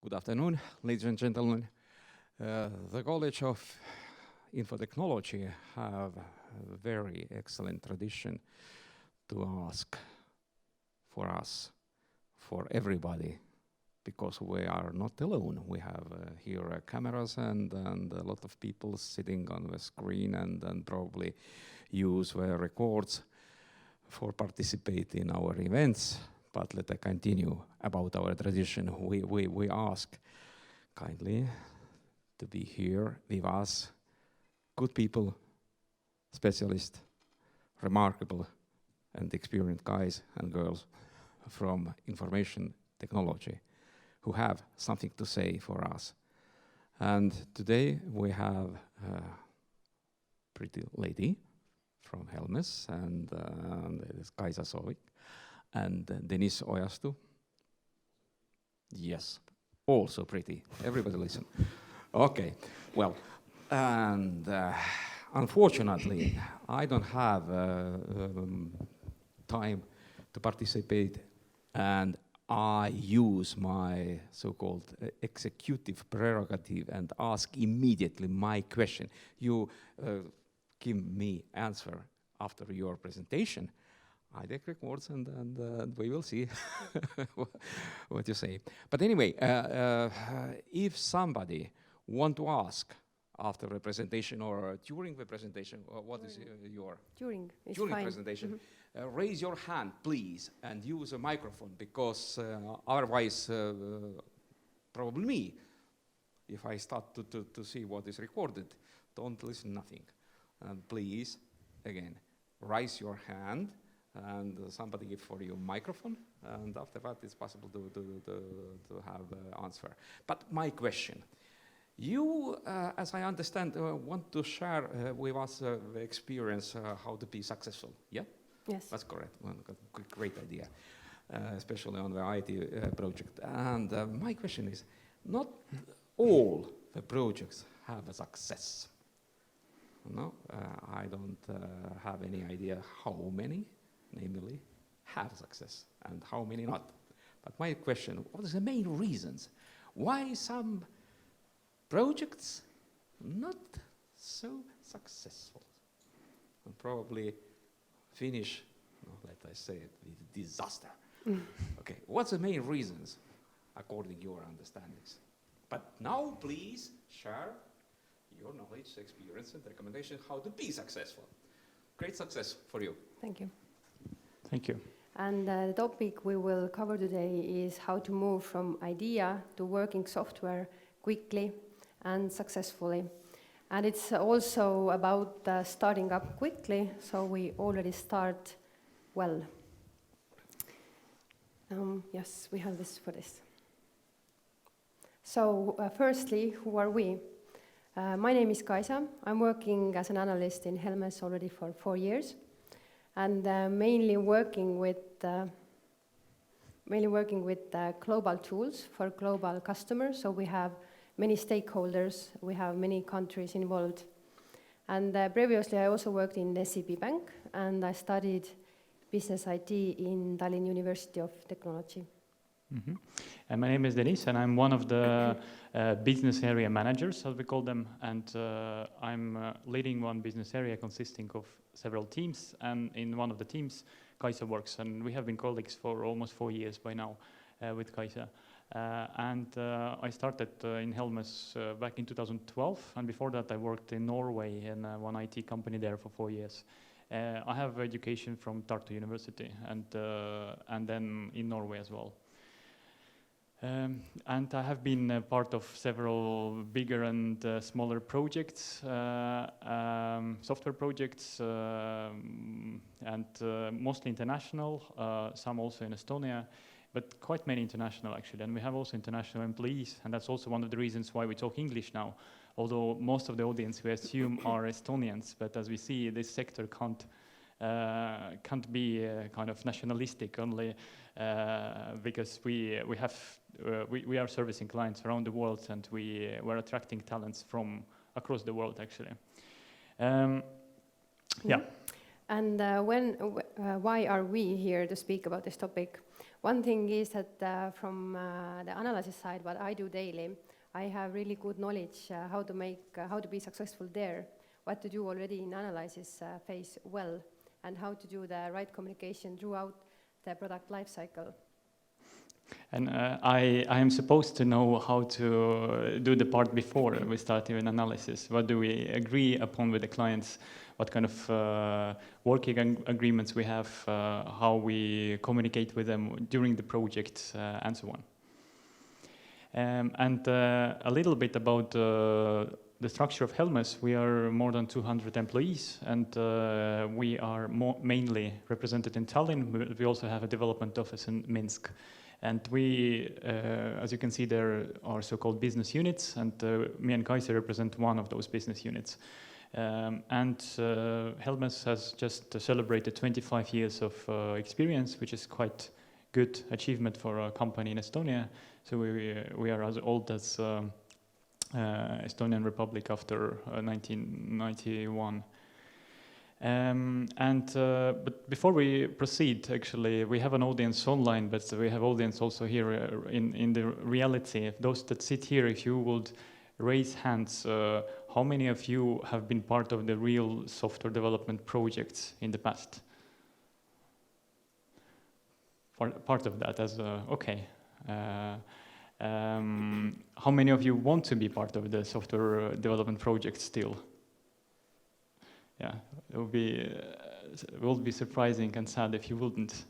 Good afternoon, ladies and gentlemen. The College of Infotechnology have a very excellent tradition to ask for us, for everybody, because we are not alone. We have here cameras and a lot of people sitting on the screen and probably use the records for participate in our events. But let us continue about our tradition. We ask kindly to be here with us, good people, specialists, remarkable and experienced guys and girls from information technology who have something to say for us. And today we have a pretty lady from Helmes and Kaisa Soovik. And Deniss Ojastu. Yes, also pretty. Everybody listen. Okay, well, and unfortunately, I don't have time to participate, and I use my so-called executive prerogative and ask immediately my question. You give me answer after your presentation. I take records and we will see what you say. But anyway, if somebody want to ask after the presentation or during the presentation, what is your? During presentation, raise your hand, please, and use a microphone, because otherwise, probably me, if I start to see what is recorded, don't listen nothing. And please, again, raise your hand, and somebody give for you microphone, and after that it's possible to have the answer. But my question, you, as I understand, want to share with us the experience how to be successful, yeah? Yes. That's correct. Well, great idea, especially on the IT project. And my question is, not all the projects have a success. No, I don't have any idea how many, namely, have success and how many not. But my question, what is the main reasons why some projects not so successful and probably finish, let I say it, with disaster? Okay, what's the main reasons according to your understandings? But now please share your knowledge, experience and recommendation how to be successful. Great success for you. Thank you. Thank you. And the topic we will cover today is how to move from idea to working software quickly and successfully. And it's also about starting up quickly, so we already start well. Yes, we have this for this. So firstly, who are we? My name is Kaisa. I'm working as an analyst in Helmes already for 4 years. And mainly working with global tools for global customers. So we have many stakeholders, we have many countries involved. And previously I also worked in SEB Bank, and I studied business IT in Tallinn University of Technology. Mm-hmm. And my name is Deniss, and I'm one of the business area managers, as we call them, and I'm leading one business area consisting of several teams, and in one of the teams, Kaisa works, and we have been colleagues for almost 4 years by now with Kaisa. I started in Helmes back in 2012, and before that I worked in Norway in one IT company there for 4 years. I have education from Tartu University and then in Norway as well. And I have been part of several bigger and smaller projects, software projects, and mostly international, some also in Estonia, but quite many international actually. And we have also international employees, and that's also one of the reasons why we talk English now, although most of the audience we assume are Estonians, but as we see, this sector can't be kind of nationalistic only because we are servicing clients around the world, and we're attracting talents from across the world actually. Yeah. And why are we here to speak about this topic? One thing is that from the analysis side, what I do daily, I have really good knowledge how to be successful there, what to do already in analysis phase well, and how to do the right communication throughout the product lifecycle. And I am supposed to know how to do the part before we start even analysis. What do we agree upon with the clients? What kind of working agreements we have, how we communicate with them during the project, and so on. And a little bit about the structure of Helmes. We are more than 200 employees, and we are mainly represented in Tallinn. We also have a development office in Minsk. And we, as you can see, there are so-called business units, and me and Kaisa represent one of those business units. And Helmes has just celebrated 25 years of experience, which is quite good achievement for a company in Estonia. So we are as old as Estonian Republic after 1991. But before we proceed, actually, we have an audience online, but we have audience also here in the reality. If those that sit here, if you would raise hands, how many of you have been part of the real software development projects in the past? Part of that as okay. How many of you want to be part of the software development project still? Yeah, it would be surprising and sad if you wouldn't.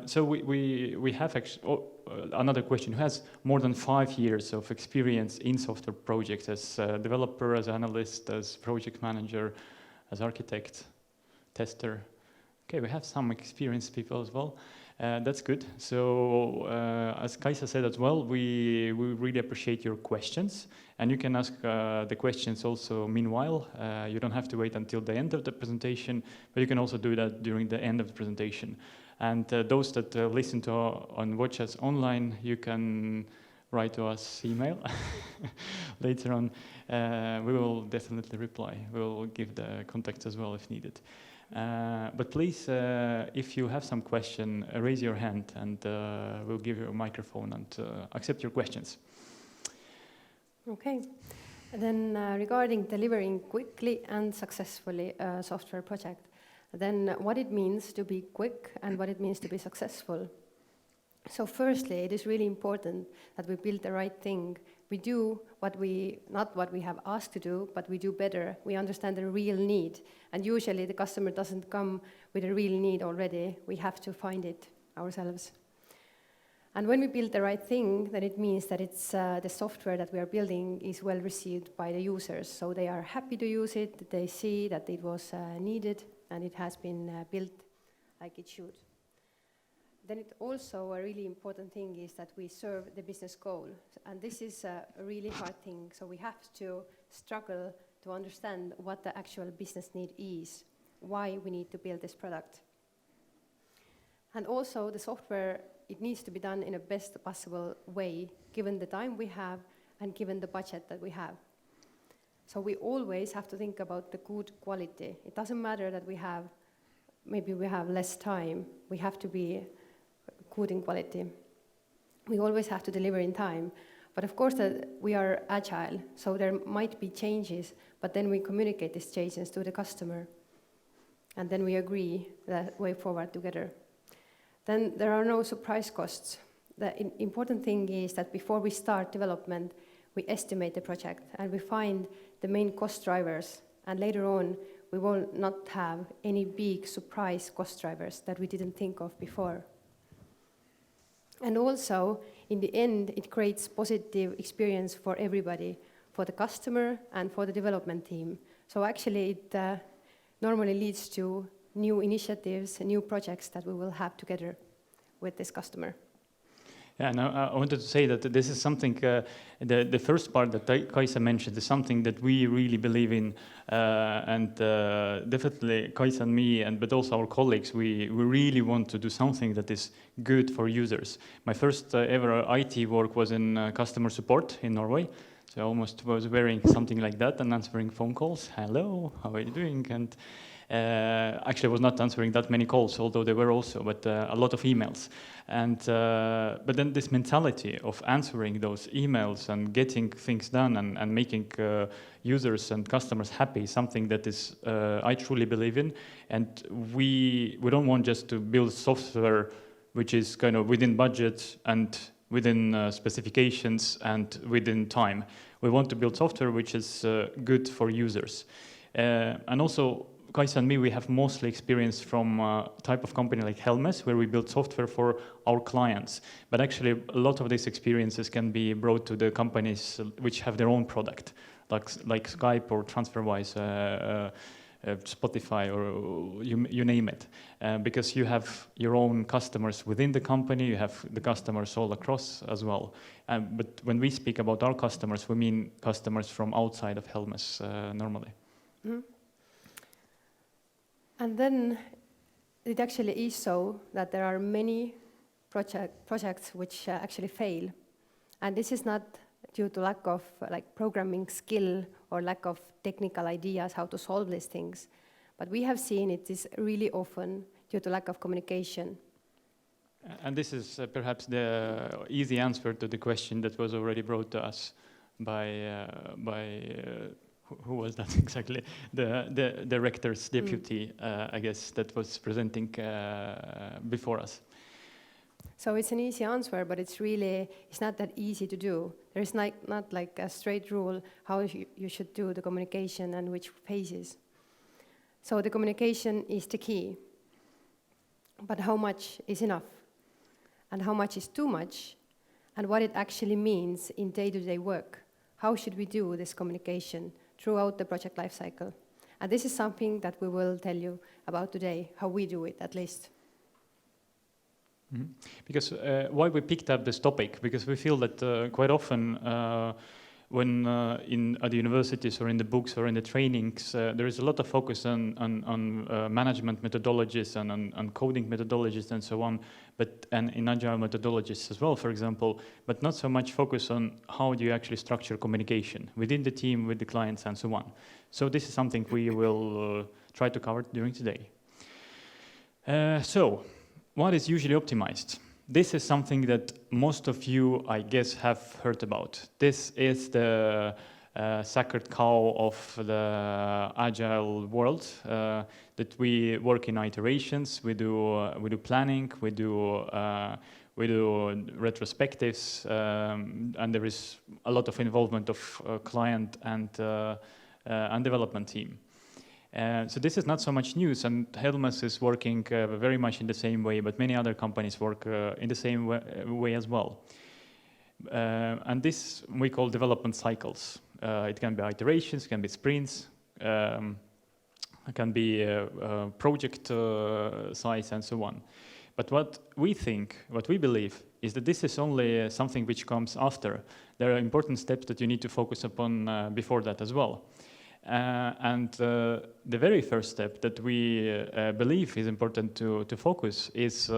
So we have actually another question. Who has more than 5 years of experience in software projects as a developer, as analyst, as project manager, as architect, tester? Okay, we have some experienced people as well. That's good. So as Kaisa said as well, we really appreciate your questions. And you can ask the questions also meanwhile. You don't have to wait until the end of the presentation, but you can also do that during the end of the presentation. And those that listen to and watch us online, you can write to us email later on. We will definitely reply. We will give the contacts as well if needed. But please, if you have some question, raise your hand and we'll give you a microphone and accept your questions. Okay. And then regarding delivering quickly and successfully a software project, then what it means to be quick and what it means to be successful. So firstly, it is really important that we build the right thing. We do not what we have asked to do, but we do better. We understand the real need. And usually the customer doesn't come with a real need already. We have to find it ourselves. And when we build the right thing, then it means that it's the software that we are building is well received by the users. So they are happy to use it. They see that it was needed and it has been built like it should. Then it also a really important thing is that we serve the business goal. And this is a really hard thing. So we have to struggle to understand what the actual business need is, why we need to build this product. And also the software, it needs to be done in a best possible way, given the time we have and given the budget that we have. So we always have to think about the good quality. It doesn't matter that maybe we have less time. We have to be good in quality. We always have to deliver in time. But of course that we are agile, so there might be changes, but then we communicate these changes to the customer. And then we agree the way forward together. Then there are no surprise costs. The important thing is that before we start development, we estimate the project and we find the main cost drivers. And later on, we will not have any big surprise cost drivers that we didn't think of before. And also, in the end, it creates positive experience for everybody, for the customer and for the development team. So actually, it normally leads to new initiatives, new projects that we will have together with this customer. Yeah, no, I wanted to say that this is something, the first part that Kaisa mentioned is something that we really believe in, and definitely Kaisa and me, but also our colleagues, we really want to do something that is good for users. My first ever IT work was in customer support in Norway, so I almost was wearing something like that and answering phone calls. Hello, how are you doing? Actually, I was not answering that many calls, although there were also, but a lot of emails. And but then this mentality of answering those emails and getting things done and making users and customers happy is something that is I truly believe in. And we don't want just to build software which is kind of within budget and within specifications and within time. We want to build software which is good for users. And also, Kaisa and me, we have mostly experience from a type of company like Helmes, where we build software for our clients. But actually, a lot of these experiences can be brought to the companies which have their own product, like Skype or TransferWise, Spotify, or you name it. Because you have your own customers within the company, you have the customers all across as well. But when we speak about our customers, we mean customers from outside of Helmes normally. Mm. And then it actually is so that there are many projects which actually fail. And this is not due to lack of programming skill or lack of technical ideas how to solve these things. But we have seen it is really often due to lack of communication. And this is perhaps the easy answer to the question that was already brought to us by who was that exactly? The director's deputy, I guess, that was presenting before us. So it's an easy answer, but it's not that easy to do. There is not like a straight rule how you should do the communication and which phases. So the communication is the key. But how much is enough? And how much is too much? And what it actually means in day-to-day work. How should we do this communication throughout the project lifecycle? And this is something that we will tell you about today, how we do it at least. Mm-hmm. Because why we picked up this topic, because we feel that quite often when at the universities or in the books or in the trainings, there is a lot of focus on management methodologies and on coding methodologies and so on, and in agile methodologies as well, for example, but not so much focus on how do you actually structure communication within the team, with the clients and so on. So this is something we will try to cover during today. So what is usually optimized? This is something that most of you, I guess, have heard about. This is the sacred cow of the agile world, that we work in iterations, we do planning, we do retrospectives, and there is a lot of involvement of client and development team. So this is not so much news, and Helmes is working very much in the same way, but many other companies work in the same way as well. And this we call development cycles. It can be iterations, can be sprints, it can be project size and so on. But what we believe is that this is only something which comes after. There are important steps that you need to focus upon before that as well. And the very first step that we believe is important to focus is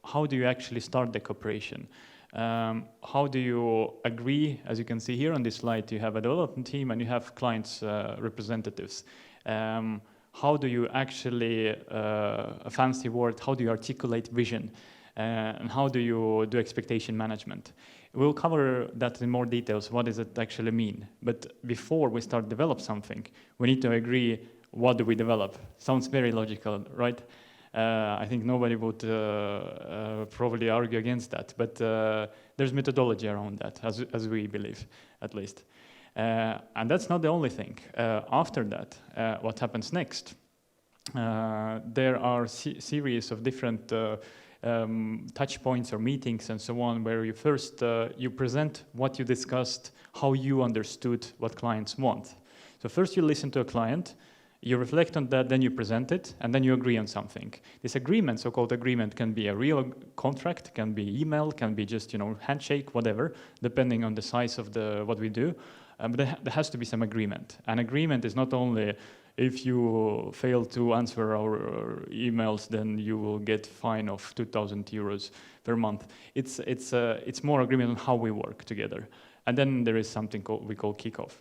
how do you actually start the cooperation? How do you agree? As you can see here on this slide, you have a development team and you have clients' representatives. How do you actually, a fancy word, how do you articulate vision? And how do you do expectation management? We'll cover that in more details, what does it actually mean? But before we start develop something, we need to agree what do we develop. Sounds very logical, right? I think nobody would probably argue against that, but there's methodology around that, as we believe, at least. And that's not the only thing. After that, what happens next? There are series of different touch points or meetings and so on, where you first you present what you discussed, how you understood what clients want. So first you listen to a client, you reflect on that, then you present it, and then you agree on something. This agreement, so-called agreement, can be a real contract, can be email, can be just handshake, whatever, depending on the size of what we do. But there has to be some agreement. An agreement is not only if you fail to answer our emails, then you will get fine of 2,000 euros per month. It's more agreement on how we work together. And then there is something we call kickoff.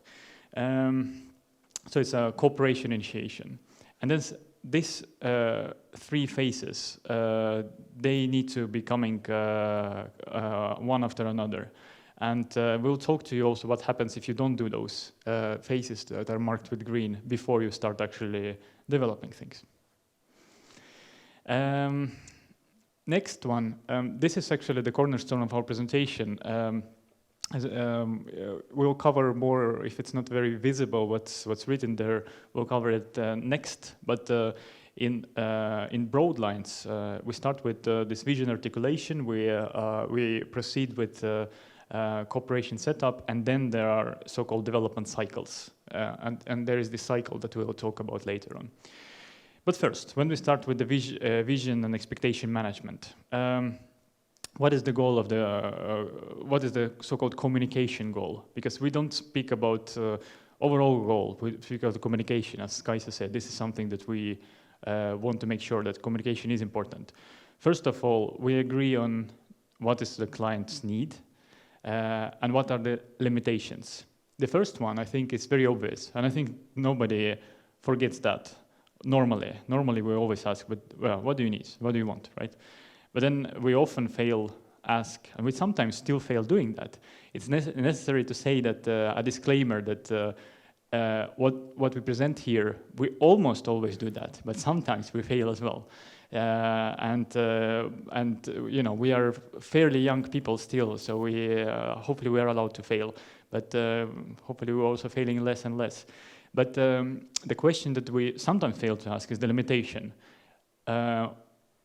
So it's a cooperation initiation. And then these three phases, they need to be coming one after another. And we'll talk to you also what happens if you don't do those phases that are marked with green before you start actually developing things. Next one, this is actually the cornerstone of our presentation. We'll cover more, if it's not very visible what's written there, we'll cover it next. But in broad lines, we start with this vision articulation. We proceed with cooperation setup, and then there are so-called development cycles. And there is this cycle that we'll talk about later on. But first, when we start with the vision and expectation management, what is the goal of what is the so-called communication goal? Because we don't speak about overall goal, we speak about communication. As Kaisa said, this is something that we want to make sure that communication is important. First of all, we agree on what is the client's need and what are the limitations. The first one, I think, is very obvious, and I think nobody forgets that. Normally we always ask, but well, what do you need? What do you want, right? But then we often fail ask, and we sometimes still fail doing that. It's necessary to say that a disclaimer that what we present here, we almost always do that, but sometimes we fail as well. And you know, we are fairly young people still, so we hopefully we are allowed to fail, but hopefully we're also failing less and less. But the question that we sometimes fail to ask is the limitation.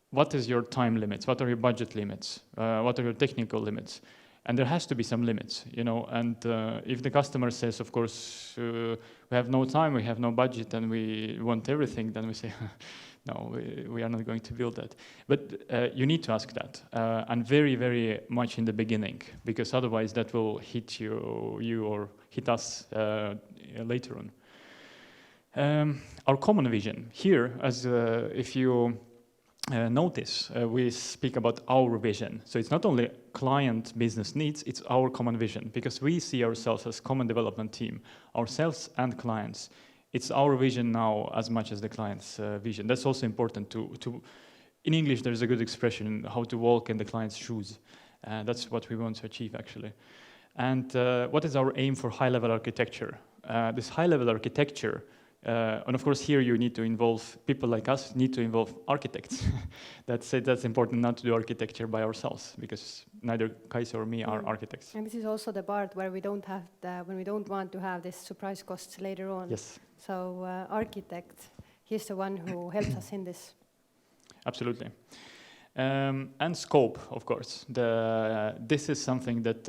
What is your time limits? What are your budget limits? What are your technical limits? And there has to be some limits, you know. And if the customer says, of course, we have no time, we have no budget, and we want everything, then we say, no, we are not going to build that. But you need to ask that, and very, very much in the beginning, because otherwise that will hit you or hit us later on. Our common vision here, as if you notice, we speak about our vision. So it's not only client business needs, it's our common vision, because we see ourselves as common development team, ourselves and clients. It's our vision now as much as the client's vision. That's also important to in English, there's a good expression, how to walk in the client's shoes. That's what we want to achieve, actually. And what is our aim for high-level architecture? This high-level architecture, and of course here you need to involve, people like us need to involve architects. That's important, not to do architecture by ourselves, because neither Kaisa or me are architects. And this is also the part where we don't have when we don't want to have this surprise costs later on. Yes. So architect, he's the one who helps us in this. Absolutely. And scope, of course. This is something that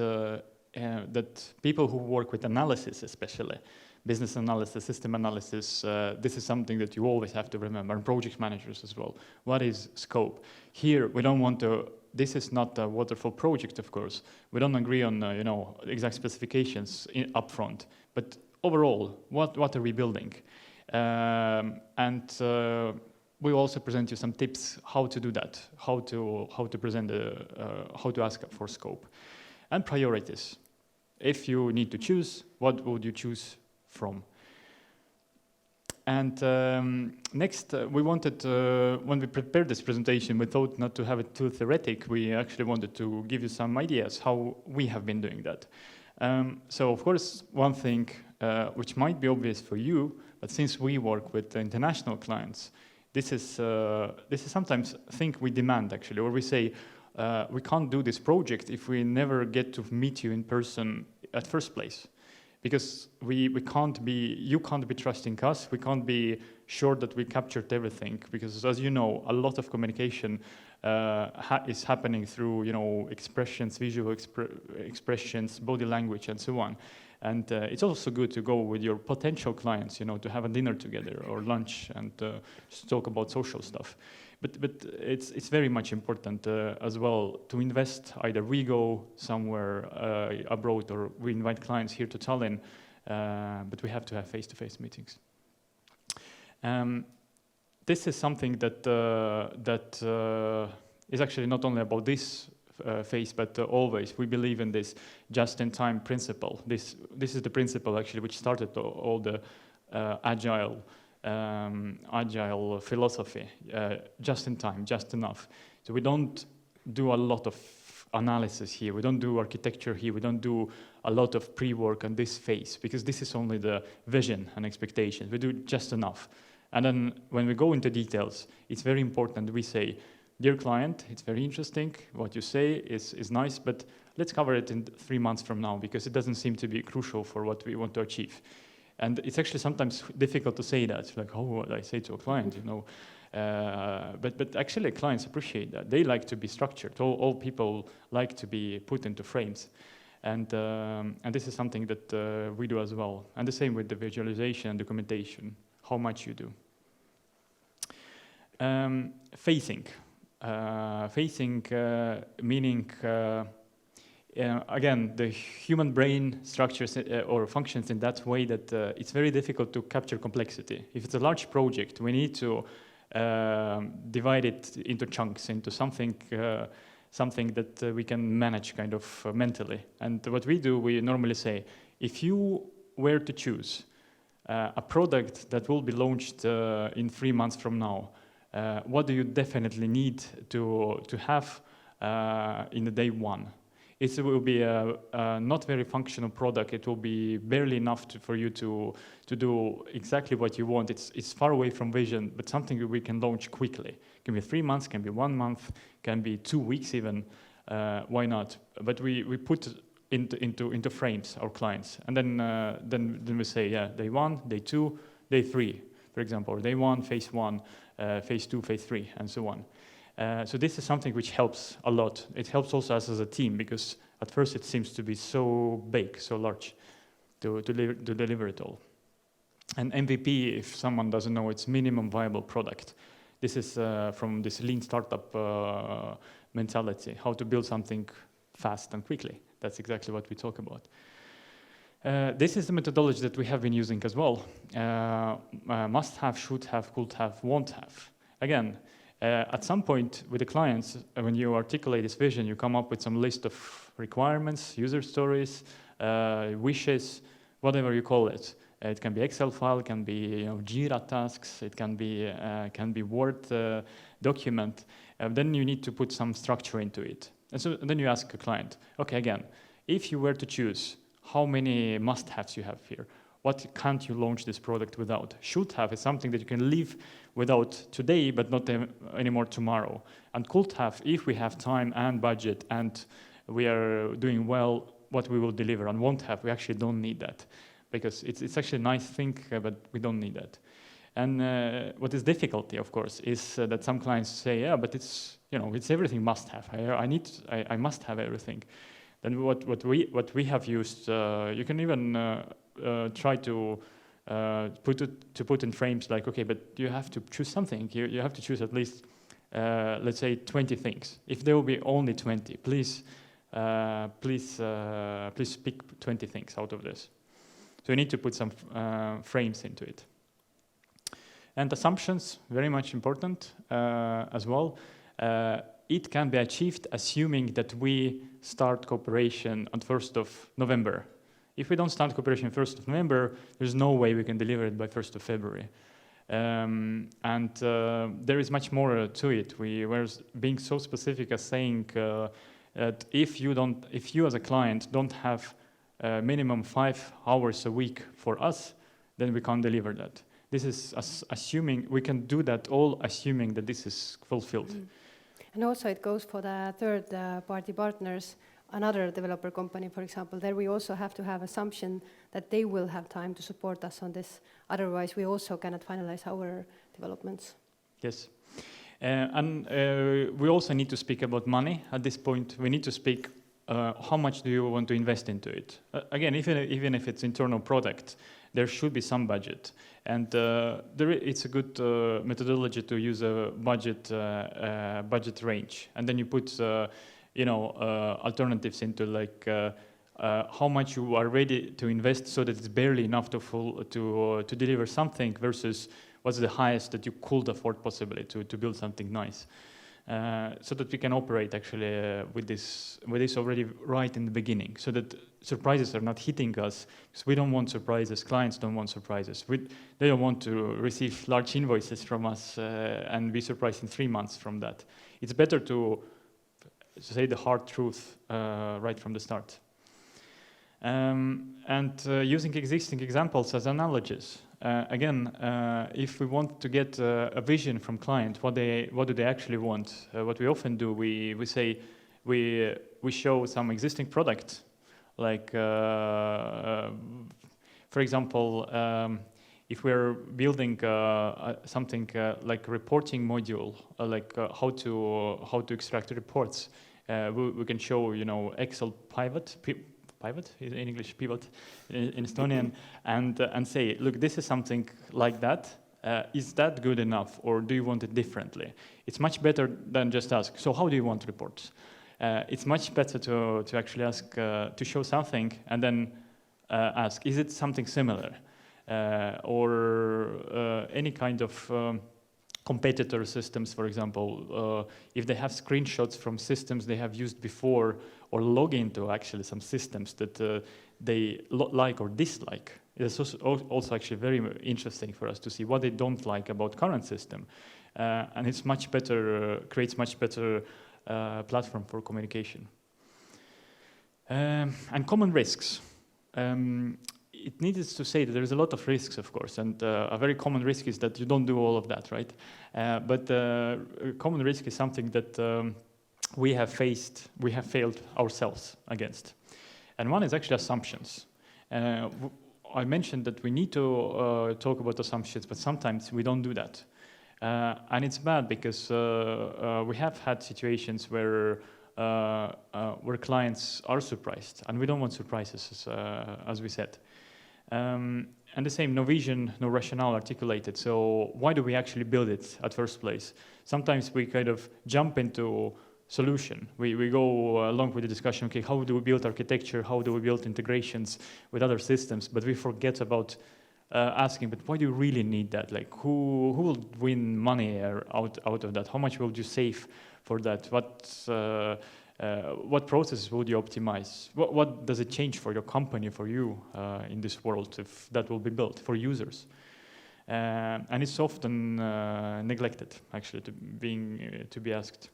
that people who work with analysis, especially business analysis, system analysis, this is something that you always have to remember, and project managers as well. What is scope? Here, we don't want to, this is not a waterfall project, of course. We don't agree on, you know, exact specifications upfront, but overall, what are we building? We also present you some tips how to do that, how to present how to ask for scope, and priorities. If you need to choose, what would you choose from? And next, we wanted, when we prepared this presentation, we thought not to have it too theoretic. We actually wanted to give you some ideas how we have been doing that. So, of course, one thing which might be obvious for you, but since we work with international clients, this is sometimes a thing we demand, actually, or we say, we can't do this project if we never get to meet you in person at first place. Because you can't be trusting us, we can't be sure that we captured everything, because as you know, a lot of communication is happening through, you know, expressions, visual expressions, body language, and so on. And it's also good to go with your potential clients, you know, to have a dinner together or lunch and just talk about social stuff. But it's very much important as well to invest. Either we go somewhere abroad or we invite clients here to Tallinn, but we have to have face-to-face meetings. This is something that is actually not only about this phase, but always we believe in this just-in-time principle. This is the principle actually which started all the agile agile philosophy, just in time, just enough. So we don't do a lot of analysis here. We don't do architecture here. We don't do a lot of pre-work on this phase, because this is only the vision and expectations. We do just enough. And then when we go into details, it's very important we say, dear client, it's very interesting. What you say is nice, but let's cover it in 3 months from now, because it doesn't seem to be crucial for what we want to achieve. And it's actually sometimes difficult to say that. It's like, oh, what I say to a client, you know. But actually clients appreciate that. They like to be structured. All people like to be put into frames. And this is something that we do as well. And the same with the visualization and documentation, how much you do. Phasing. Phasing meaning, again, the human brain structures or functions in that way that it's very difficult to capture complexity. If it's a large project, we need to divide it into chunks, into something that we can manage kind of mentally. And what we do, we normally say, if you were to choose a product that will be launched in 3 months from now, what do you definitely need to have in the day one? It will be a not very functional product. It will be barely enough for you to do exactly what you want. It's far away from vision, but something that we can launch quickly. It can be 3 months, can be 1 month, can be 2 weeks even. Why not? But we put into frames our clients, and then we say, yeah, day 1, day 2, day 3, for example, or day 1, phase 1, phase 2, phase 3, and so on. So this is something which helps a lot. It helps also us as a team, because at first it seems to be so big, so large to deliver it all. And MVP, if someone doesn't know, it's minimum viable product. This is from this lean startup mentality, how to build something fast and quickly. That's exactly what we talk about. This is the methodology that we have been using as well. Must have, should have, could have, won't have. Again, at some point with the clients, when you articulate this vision, you come up with some list of requirements, user stories, wishes, whatever you call it. It can be Excel file, it can be Jira tasks, it can be Word document. Then you need to put some structure into it. And so then you ask a client, okay, again, if you were to choose, how many must-haves you have here? What can't you launch this product without? Should have is something that you can live without today, but not anymore tomorrow. And could have, if we have time and budget and we are doing well, what we will deliver. And won't have, we actually don't need that, because it's actually a nice thing, but we don't need that. And what is difficulty, of course, is that some clients say, yeah, but it's everything must have. I must have everything. Then what we have used, you can even try to put in frames like, okay, but you have to choose something. You have to choose at least, let's say, 20 things. If there will be only 20, please pick 20 things out of this. So you need to put some frames into it. And assumptions, very much important as well. It can be achieved assuming that we start cooperation on 1st of November. If we don't start cooperation 1st of November, there's no way we can deliver it by 1st of February. There is much more to it. We were being so specific as saying that if you as a client don't have minimum 5 hours a week for us, then we can't deliver that. This is assuming, we can do that all assuming that this is fulfilled. Mm. And also it goes for the third party partners, another developer company, for example. There we also have to have assumption that they will have time to support us on this. Otherwise, we also cannot finalize our developments. Yes. And we also need to speak about money. At this point, we need to speak how much do you want to invest into it. Again, even if it's internal product, there should be some budget. And it's a good methodology to use a budget range. And then you put alternatives into like how much you are ready to invest so that it's barely enough to deliver something versus what's the highest that you could afford possibly to build something nice. so that we can operate actually with this already right in the beginning, so that surprises are not hitting us, because we don't want surprises, clients don't want surprises. They don't want to receive large invoices from us and be surprised in 3 months from that. It's better to say the hard truth right from the start. Using existing examples as analogies. Again, if we want to get a vision from client, what do they actually want? What we often do, we say, we show some existing product, like, for example, if we're building something like reporting module, like how to extract reports, we can show, Excel pivot in English, pivot in Estonian, and say, look, this is something like that. Is that good enough, or do you want it differently? It's much better than just ask, so how do you want reports? It's much better to actually ask, to show something, and then ask, is it something similar? Or any kind of competitor systems, for example, if they have screenshots from systems they have used before, or log into actually some systems that they like or dislike. It's also actually very interesting for us to see what they don't like about current system. And it's much better, creates much better platform for communication. And common risks. It needs to say that there's a lot of risks, of course, and a very common risk is that you don't do all of that, right? But a common risk is something that we have failed ourselves against. And one is actually assumptions. I mentioned that we need to talk about assumptions, but sometimes we don't do that. And it's bad because we have had situations where clients are surprised, and we don't want surprises, as we said. And the same, no vision, no rationale articulated. So why do we actually build it at first place? Sometimes we kind of jump into solution. We go along with the discussion, okay, how do we build architecture? How do we build integrations with other systems? But we forget about asking, but why do you really need that? Like, who will win money out of that? How much will you save for that? What processes would you optimize? What does it change for your company, for you in this world, if that will be built for users? And it's often neglected, actually, to be asked.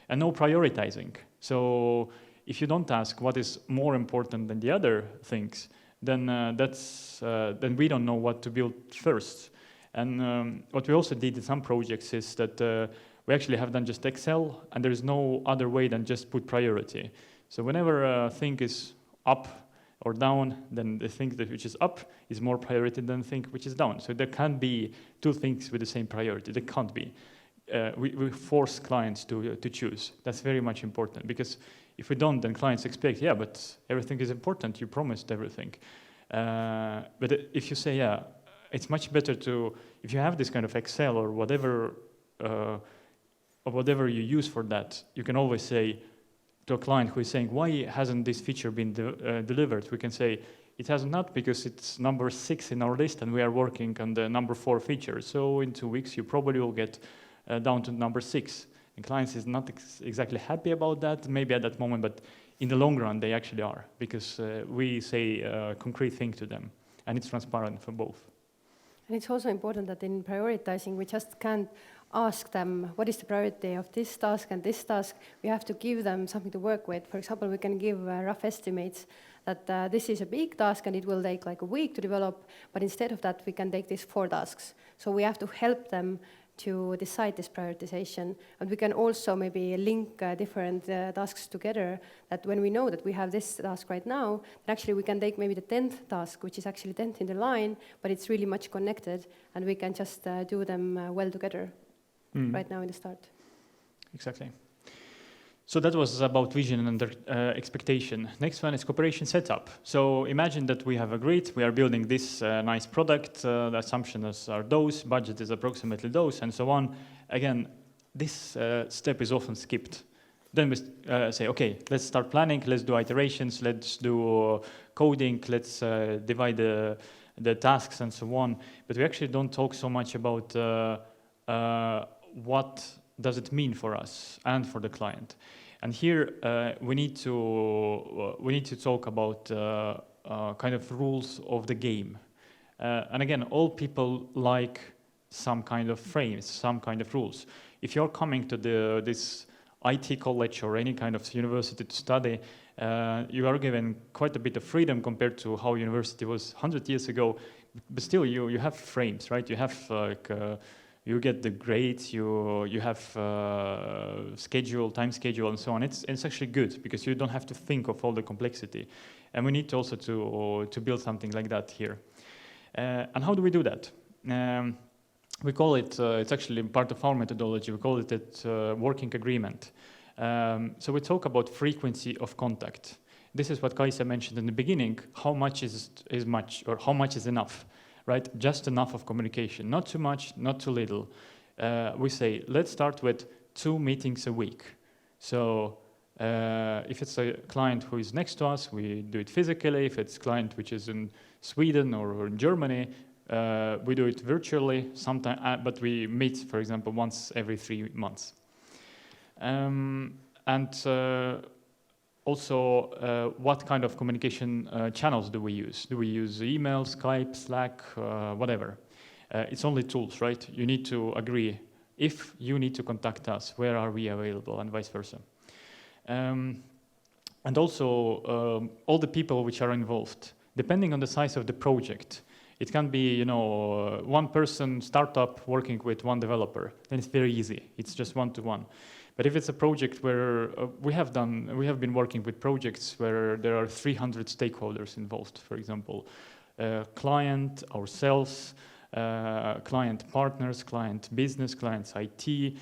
And no prioritizing. So if you don't ask what is more important than the other things, then then we don't know what to build first. And what we also did in some projects is that we actually have done just Excel, and there is no other way than just put priority. So whenever a thing is up or down, then the thing which is up is more priority than the thing which is down. So there can't be two things with the same priority. There can't be. We force clients to choose. That's very much important, because if we don't, then clients expect, yeah, but everything is important. You promised everything. But if you say, yeah, it's much better to, if you have this kind of Excel or whatever you use for that, you can always say to a client who is saying, why hasn't this feature been delivered? We can say, it has not, because it's number 6 in our list and we are working on the number 4 feature. So in 2 weeks, you probably will get down to number 6. And clients is not exactly happy about that, maybe at that moment, but in the long run, they actually are, because we say a concrete thing to them, and it's transparent for both. And it's also important that in prioritizing, we just can't ask them, what is the priority of this task and this task? We have to give them something to work with. For example, we can give rough estimates that this is a big task and it will take like a week to develop, but instead of that, we can take these 4 tasks. So we have to help them to decide this prioritization. And we can also maybe link different tasks together, that when we know that we have this task right now, then actually we can take maybe the 10th task, which is actually 10th in the line, but it's really much connected, and we can just do them well together right now in the start. Exactly. So that was about vision and expectation. Next one is cooperation setup. So imagine that we have agreed, we are building this nice product, the assumptions are those, budget is approximately those, and so on. Again, this step is often skipped. Then we say, okay, let's start planning, let's do iterations, let's do coding, let's divide the tasks and so on. But we actually don't talk so much about what does it mean for us and for the client? And here we need to talk about kind of rules of the game. And again, all people like some kind of frames, some kind of rules. If you're coming to this IT college or any kind of university to study, you are given quite a bit of freedom compared to how university was 100 years ago. But still, you have frames, right? You have you get the grades, you have time schedule, and so on. It's actually good because you don't have to think of all the complexity, and we need to also to build something like that here. And how do we do that? We call it, it's actually part of our methodology, we call it a working agreement. So we talk about frequency of contact. This is what Kaisa mentioned in the beginning, how much is much, or how much is enough, right? Just enough of communication, not too much, not too little. We say, let's start with 2 meetings a week. So if it's a client who is next to us, we do it physically. If it's a client which is in Sweden or in Germany, we do it virtually, but we meet, for example, once every 3 months. Also, what kind of communication channels do we use? Do we use email, Skype, Slack, whatever? It's only tools, right? You need to agree. If you need to contact us, where are we available, and vice versa. And also, all the people which are involved, depending on the size of the project. It can be, one person startup working with 1 developer. Then it's very easy. It's just 1-to-1. But if it's a project where we have been working with projects where there are 300 stakeholders involved, for example, client, ourselves, client partners, client business, clients IT,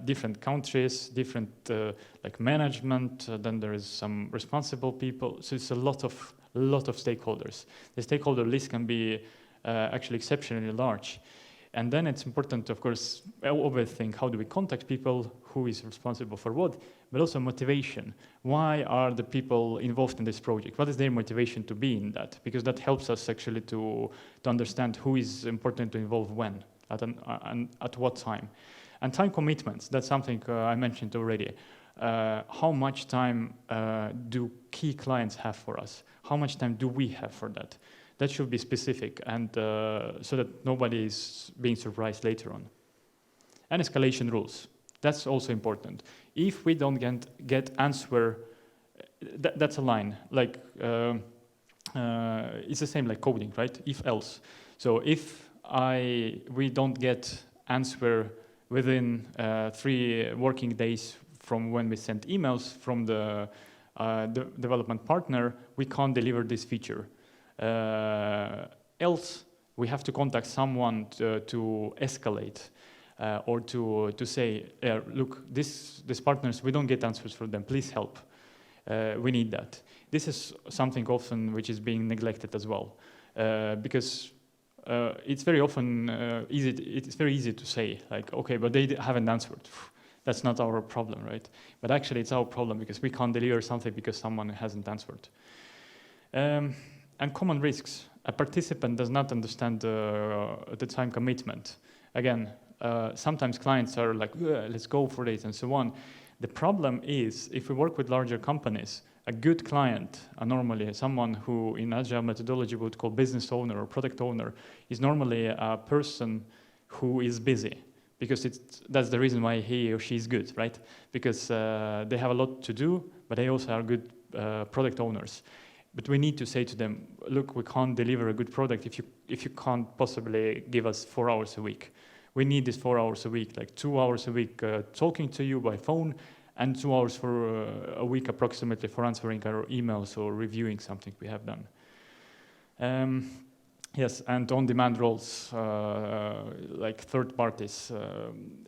different countries, different like management. Then there is some responsible people. So it's a lot of stakeholders. The stakeholder list can be actually exceptionally large. And then it's important, of course, always think, how do we contact people, who is responsible for what, but also motivation. Why are the people involved in this project? What is their motivation to be in that? Because that helps us actually to understand who is important to involve when, and at what time. And time commitments, that's something I mentioned already. How much time do key clients have for us? How much time do we have for that? That should be specific, and so that nobody is being surprised later on. And escalation rules, that's also important. If we don't get answer, that's a line. Like it's the same like coding, right? If else. So if we don't get answer within 3 working days from when we sent emails from the development partner, we can't deliver this feature. Else, we have to contact someone to escalate or to say, look, these partners, we don't get answers from them, please help. We need that. This is something often which is being neglected as well, because it's very often it's very easy to say, like, okay, but they haven't answered. That's not our problem, right? But actually, it's our problem because we can't deliver something because someone hasn't answered. And common risks. A participant does not understand the time commitment. Again, sometimes clients are like, let's go for this and so on. The problem is, if we work with larger companies, a good client, normally someone who in Agile methodology would call business owner or product owner, is normally a person who is busy, because that's the reason why he or she is good, right? Because they have a lot to do, but they also are good product owners. But we need to say to them, look, we can't deliver a good product if you can't possibly give us 4 hours a week. We need this 4 hours a week, like 2 hours a week talking to you by phone, and 2 hours for a week approximately for answering our emails or reviewing something we have done. Yes, and on-demand roles, like third parties,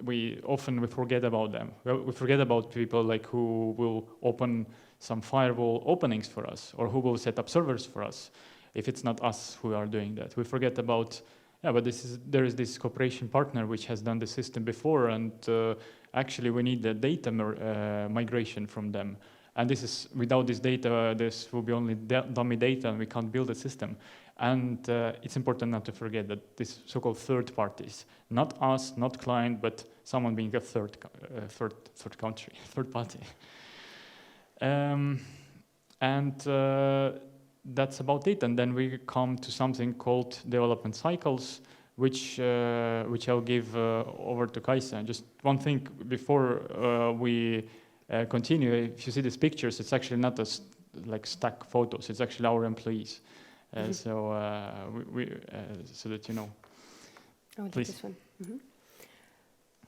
we forget about them. We forget about people like who will open some firewall openings for us, or who will set up servers for us, if it's not us who are doing that. We forget about, but there is this cooperation partner which has done the system before, and actually we need the data migration from them. And this is, without this data, this will be only dummy data and we can't build a system. And it's important not to forget that this so-called third parties, not us, not client, but someone being a third country, third party. That's about it. And then we come to something called development cycles, which I'll give over to Kaisa. Just one thing before we continue. If you see these pictures, it's actually not like stack photos. It's actually our employees. So so that you know. Please. This one.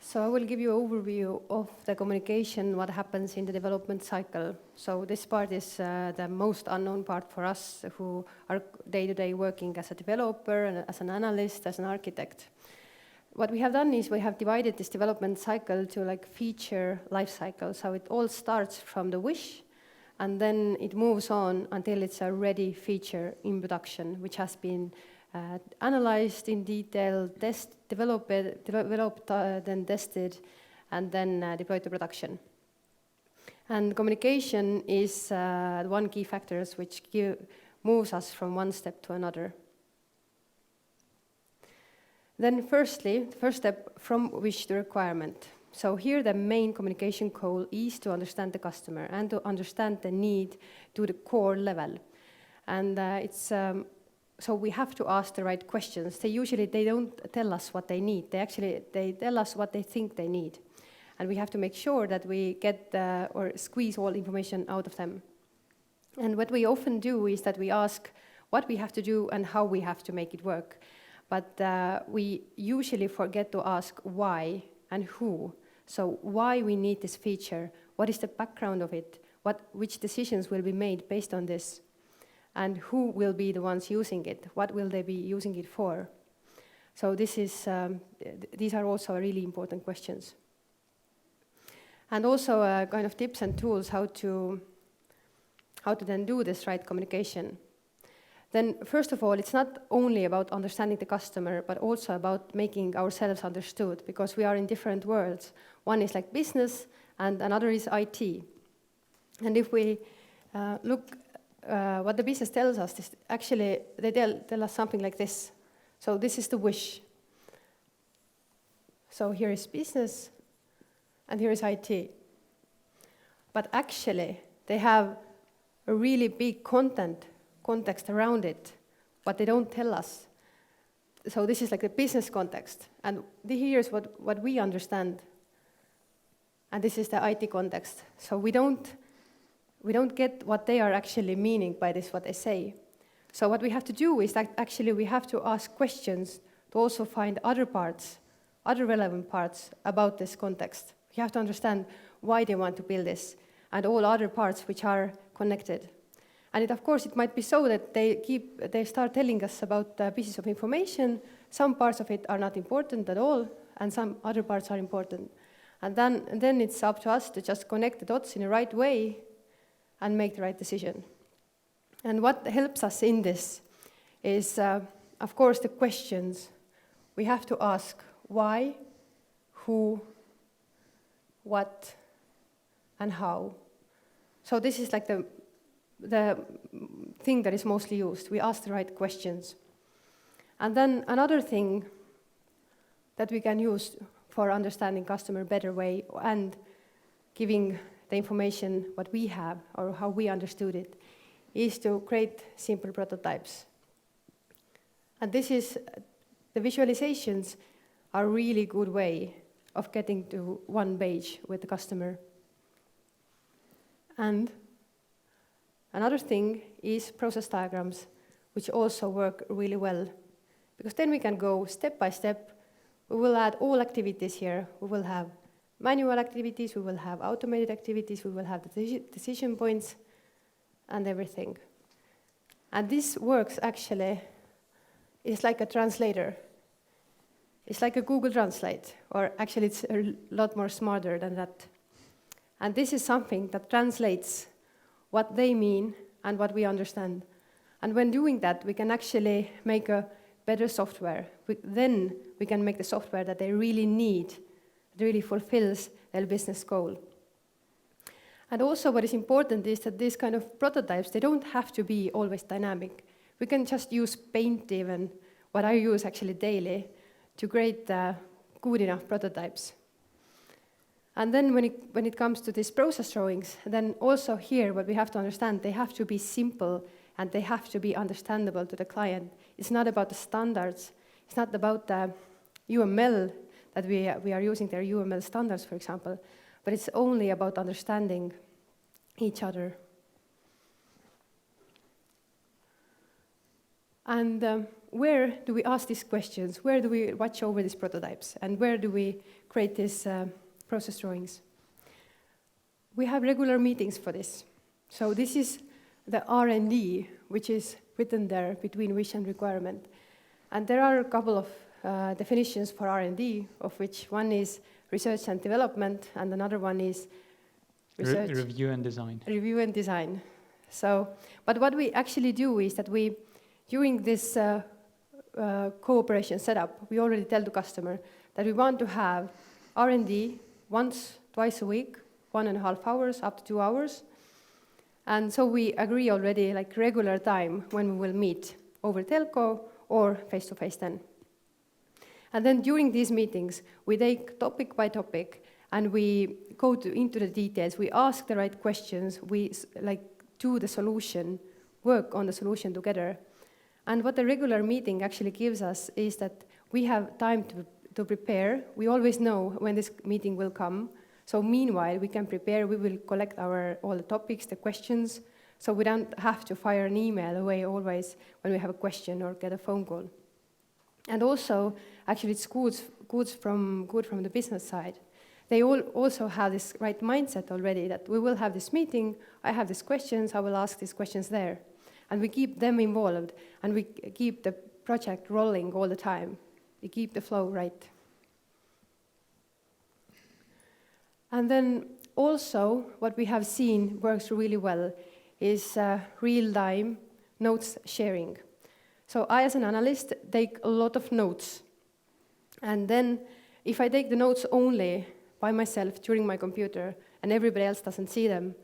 So I will give you an overview of the communication, what happens in the development cycle. So this part is the most unknown part for us who are day-to-day working as a developer, and as an analyst, as an architect. What we have done is we have divided this development cycle to like feature life cycle. So it all starts from the wish, and then it moves on until it's a ready feature in production, which has been analyzed in detail, developed, then tested, and then deployed to production. And communication is one key factor which moves us from one step to another. Then firstly, the first step, from wish to requirement. So here the main communication goal is to understand the customer and to understand the need to the core level. And so we have to ask the right questions. They don't tell us what they need. They tell us what they think they need. And we have to make sure that we get or squeeze all information out of them. And what we often do is that we ask what we have to do and how we have to make it work. But we usually forget to ask why and who. So why we need this feature, what is the background of it, which decisions will be made based on this, and who will be the ones using it, what will they be using it for. So these are also really important questions. And also kind of tips and tools how to then do this right communication. Then first of all, it's not only about understanding the customer, but also about making ourselves understood, because we are in different worlds. One is like business, and another is IT. And if we look what the business tells us, is actually they tell us something like this. So this is the wish. So here is business, and here is IT. But actually, they have a really big context around it, but they don't tell us. So this is like the business context, and here is what we understand, and this is the IT context. So we don't get what they are actually meaning by this, what they say. So what we have to do is that actually we have to ask questions to also find other relevant parts about this context. We have to understand why they want to build this, and all other parts which are connected. And of course, it might be so that they start telling us about pieces of information. Some parts of it are not important at all, and some other parts are important. And then it's up to us to just connect the dots in the right way and make the right decision. And what helps us in this is, of course, the questions. We have to ask why, who, what, and how. So this is like the thing that is mostly used. We ask the right questions. And then another thing that we can use for understanding customer better way and giving the information what we have or how we understood it is to create simple prototypes. And this is, the visualizations are a really good way of getting to one page with the customer. And another thing is process diagrams, which also work really well, because then we can go step by step. We will add all activities here. We will have manual activities, we will have automated activities, we will have the decision points and everything. And this works actually, it's like a translator. It's like a Google Translate, or actually it's a lot more smarter than that. And this is something that translates what they mean and what we understand. And when doing that, we can actually make a better software. Then we can make the software that they really need, that really fulfills their business goal. And also what is important is that these kind of prototypes, they don't have to be always dynamic. We can just use Paint even, what I use actually daily, to create good enough prototypes. And then when it comes to these process drawings, then also here what we have to understand, they have to be simple and they have to be understandable to the client. It's not about the standards, it's not about the UML that we are using their UML standards, for example, but it's only about understanding each other. And where do we ask these questions? Where do we watch over these prototypes? And where do we create these process drawings? We have regular meetings for this. So this is the R&D, which is written there between wish and requirement. And there are a couple of definitions for R&D, of which one is research and development, and another one is research. Review and design. Review and design. So, but what we actually do is that we, during this cooperation setup, we already tell the customer that we want to have R&D once, twice a week, 1.5 hours, up to 2 hours. And so we agree already like regular time when we will meet over telco or face-to-face then. And then during these meetings, we take topic by topic and we go into the details. We ask the right questions. We do the solution, work on the solution together. And what the regular meeting actually gives us is that we have time to prepare. We always know when this meeting will come. So meanwhile, we can prepare. We will collect all the topics, the questions, so we don't have to fire an email away always when we have a question or get a phone call. And also, actually, it's good from the business side. They all also have this right mindset already that we will have this meeting, I have these questions, I will ask these questions there. And we keep them involved, and we keep the project rolling all the time. We keep the flow right. And then also, what we have seen works really well is real-time notes sharing. So I, as an analyst, take a lot of notes. And then if I take the notes only by myself during my computer and everybody else doesn't see them,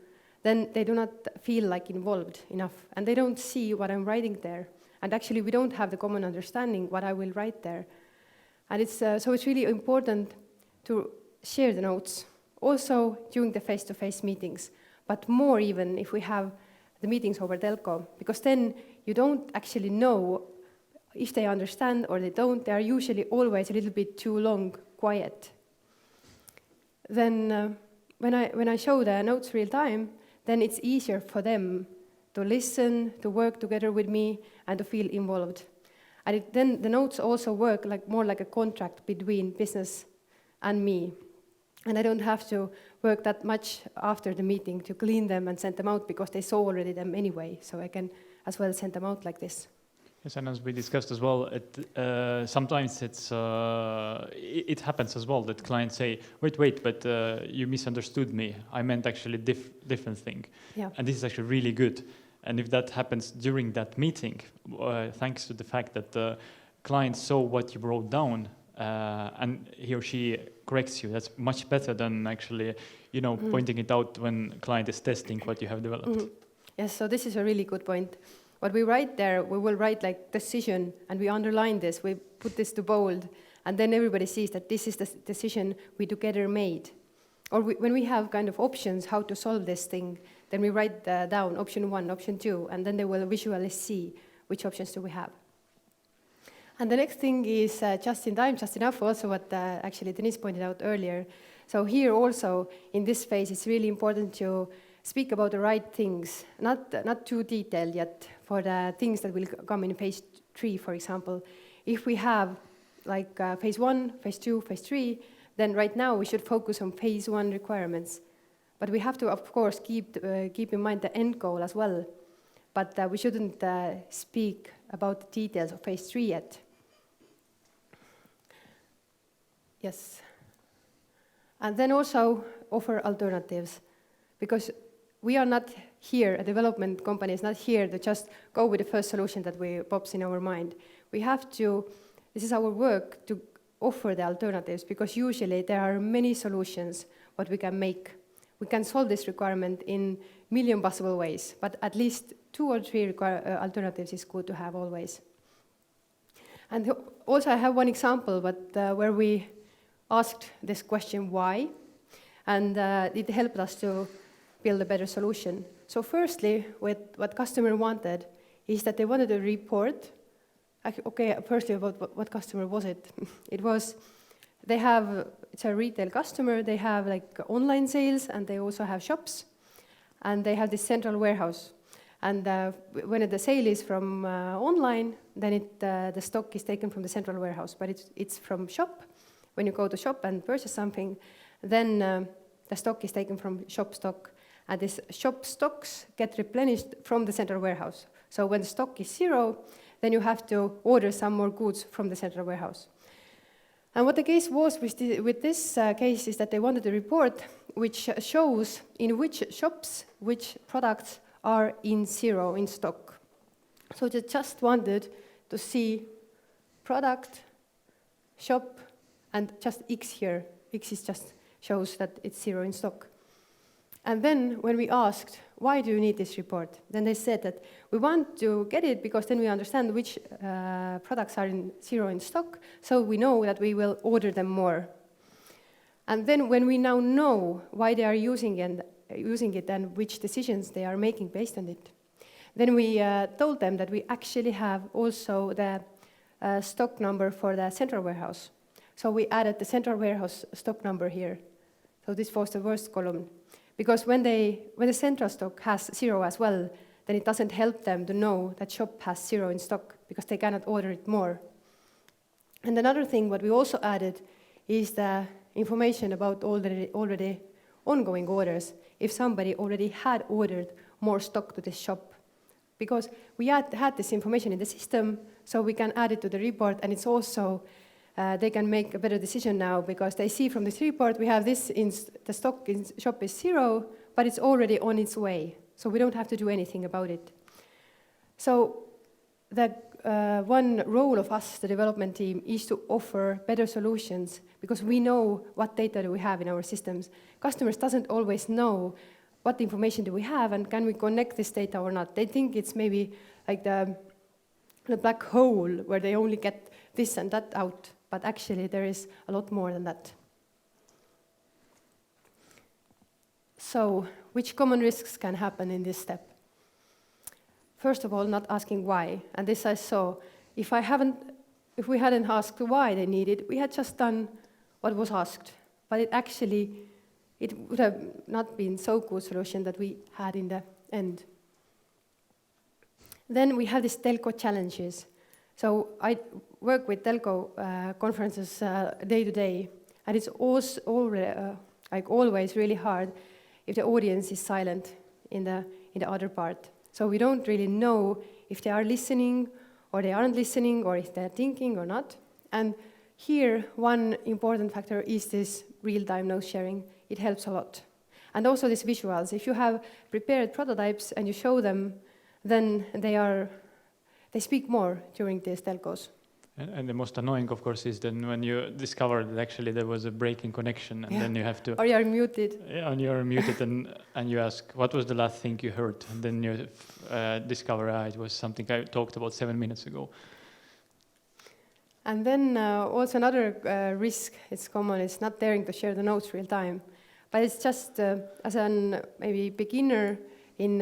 then they do not feel like involved enough. And they don't see what I'm writing there. And actually, we don't have the common understanding what I will write there. And so it's really important to share the notes, also during the face-to-face meetings, but more even if we have the meetings over telco, because then you don't actually know if they understand or they don't. They are usually always a little bit too long, quiet. Then when I show the notes real time, then it's easier for them to listen, to work together with me, and to feel involved. And then the notes also work more like a contract between business and me. And I don't have to work that much after the meeting to clean them and send them out because they saw already them anyway. So I can as well send them out like this. Yes, and as we discussed as well, sometimes it happens as well that clients say, wait, but you misunderstood me. I meant actually different thing. Yeah. And this is actually really good. And if that happens during that meeting, thanks to the fact that the client saw what you wrote down, and he or she corrects you, that's much better than actually, pointing it out when client is testing what you have developed. Mm-hmm. Yes, so this is a really good point. What we write there, we will write like decision, and we underline this, we put this to bold, and then everybody sees that this is the decision we together made. Or when we have kind of options how to solve this thing, then we write down option 1, option 2, and then they will visually see which options do we have. And the next thing is just in time, just enough, also what actually Denise pointed out earlier. So here also, in this phase, it's really important to speak about the right things, not too detailed yet, for the things that will come in phase 3, for example. If we have like phase 1, phase 2, phase 3, then right now we should focus on phase 1 requirements. But we have to, of course, keep in mind the end goal as well. But we shouldn't speak about the details of phase 3 yet. Yes. And then also offer alternatives, because we are not here, a development company is not here to just go with the first solution that pops in our mind. We have to, this is our work, to offer the alternatives, because usually there are many solutions what we can make We can solve this requirement in million possible ways, but at least 2 or 3 alternatives is good to have always. And also I have one example, but where we asked this question, why? And it helped us to build a better solution. So firstly, what customer wanted is that they wanted a report. Okay, firstly, about what customer was it? It was, it's a retail customer, they have like online sales, and they also have shops, and they have this central warehouse. And when the sale is from online, then the stock is taken from the central warehouse, but it's from shop. When you go to shop and purchase something, then the stock is taken from shop stock, and these shop stocks get replenished from the central warehouse. So when the stock is 0, then you have to order some more goods from the central warehouse. And what the case was with this case is that they wanted a report which shows in which shops, which products are in 0 in stock. So they just wanted to see product, shop, and just X here. X is just shows that it's 0 in stock. And then when we asked, why do you need this report? Then they said that we want to get it because then we understand which products are in 0 in stock, so we know that we will order them more. And then when we now know why they are using it and which decisions they are making based on it, then we told them that we actually have also the stock number for the central warehouse. So we added the central warehouse stock number here. So this was the worst column. Because when the central stock has 0 as well, then it doesn't help them to know that shop has 0 in stock, because they cannot order it more. And another thing what we also added is the information about already ongoing orders, if somebody already had ordered more stock to this shop. Because we had this information in the system, so we can add it to the report, and it's also they can make a better decision now, because they see from this report we have this in the stock in shop is 0, but it's already on its way, so we don't have to do anything about it. So the one role of us, the development team, is to offer better solutions, because we know what data do we have in our systems. Customers doesn't always know what information do we have and can we connect this data or not. They think it's maybe like the black hole where they only get this and that out. But actually, there is a lot more than that. So, which common risks can happen in this step? First of all, not asking why. And this I saw. If we hadn't asked why they needed, we had just done what was asked. But it would have not been so good solution that we had in the end. Then we have these telco challenges. So I work with telco conferences day to day, and it's also always really hard if the audience is silent in the other part. So we don't really know if they are listening or they aren't listening or if they're thinking or not. And here, one important factor is this real-time note sharing. It helps a lot. And also these visuals. If you have prepared prototypes and you show them, then they speak more during these telcos. And the most annoying, of course, is then when you discover that actually there was a break in connection, and then you have to... Or you are muted. Yeah, and you're muted, and you ask, what was the last thing you heard? And then you discover, it was something I talked about 7 minutes ago. And then also another risk, it's common, is not daring to share the notes real time. But it's just, as a maybe beginner, in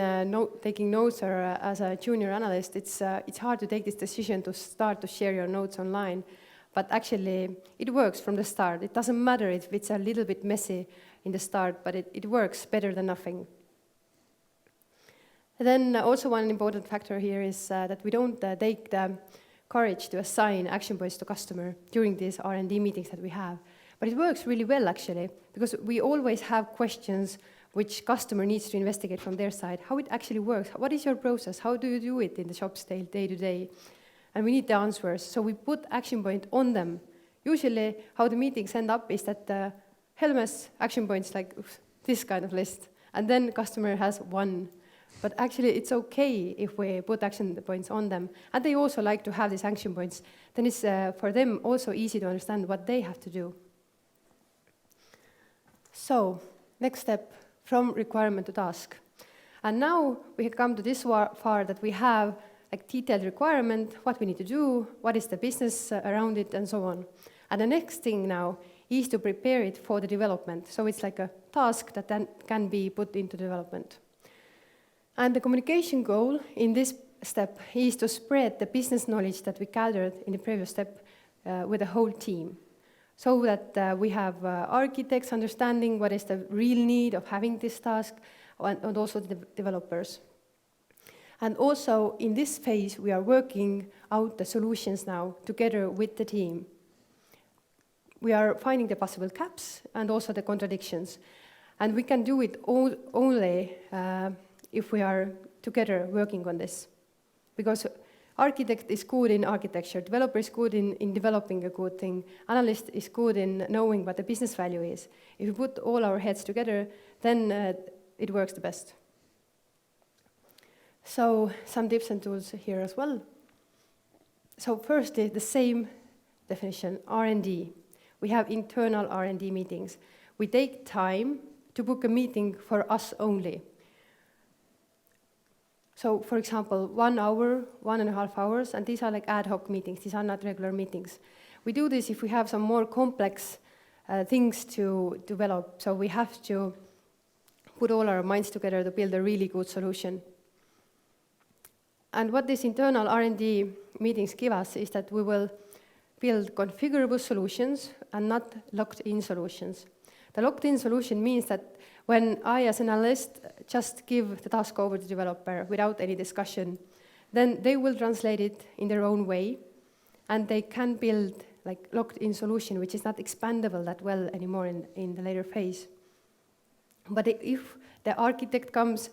taking notes or as a junior analyst, it's hard to take this decision to start to share your notes online. But actually, it works from the start. It doesn't matter if it's a little bit messy in the start, but it works better than nothing. And then also one important factor here is that we don't take the courage to assign action points to customer during these R&D meetings that we have. But it works really well, actually, because we always have questions which customer needs to investigate from their side, how it actually works, what is your process, how do you do it in the shops day to day, and we need the answers, so we put action point on them. Usually, how the meetings end up is that Helme's action points like this kind of list, and then customer has one. But actually, it's okay if we put action points on them, and they also like to have these action points. Then it's for them also easy to understand what they have to do. So, next step. from requirement to task. And now we have come to this far that we have like detailed requirement, what we need to do, what is the business around it, and so on. And the next thing now is to prepare it for the development. So it's like a task that then can be put into development. And the communication goal in this step is to spread the business knowledge that we gathered in the previous step with the whole team, so that we have architects understanding what is the real need of having this task, and also the developers. And also in this phase, we are working out the solutions now together with the team. We are finding the possible gaps and also the contradictions. And we can do it only if we are together working on this. Because architect is good in architecture, developer is good in developing a good thing, analyst is good in knowing what the business value is. If we put all our heads together, then it works the best. So some tips and tools here as well. So firstly, the same definition, R&D. We have internal R&D meetings. We take time to book a meeting for us only. So for example, 1 hour, 1.5 hours, and these are like ad hoc meetings. These are not regular meetings. We do this if we have some more complex things to develop. So we have to put all our minds together to build a really good solution. And what these internal R&D meetings give us is that we will build configurable solutions and not locked-in solutions. The locked-in solution means that when I, as an analyst, just give the task over to the developer without any discussion, then they will translate it in their own way, and they can build like locked-in solution, which is not expandable that well anymore in the later phase. But if the architect comes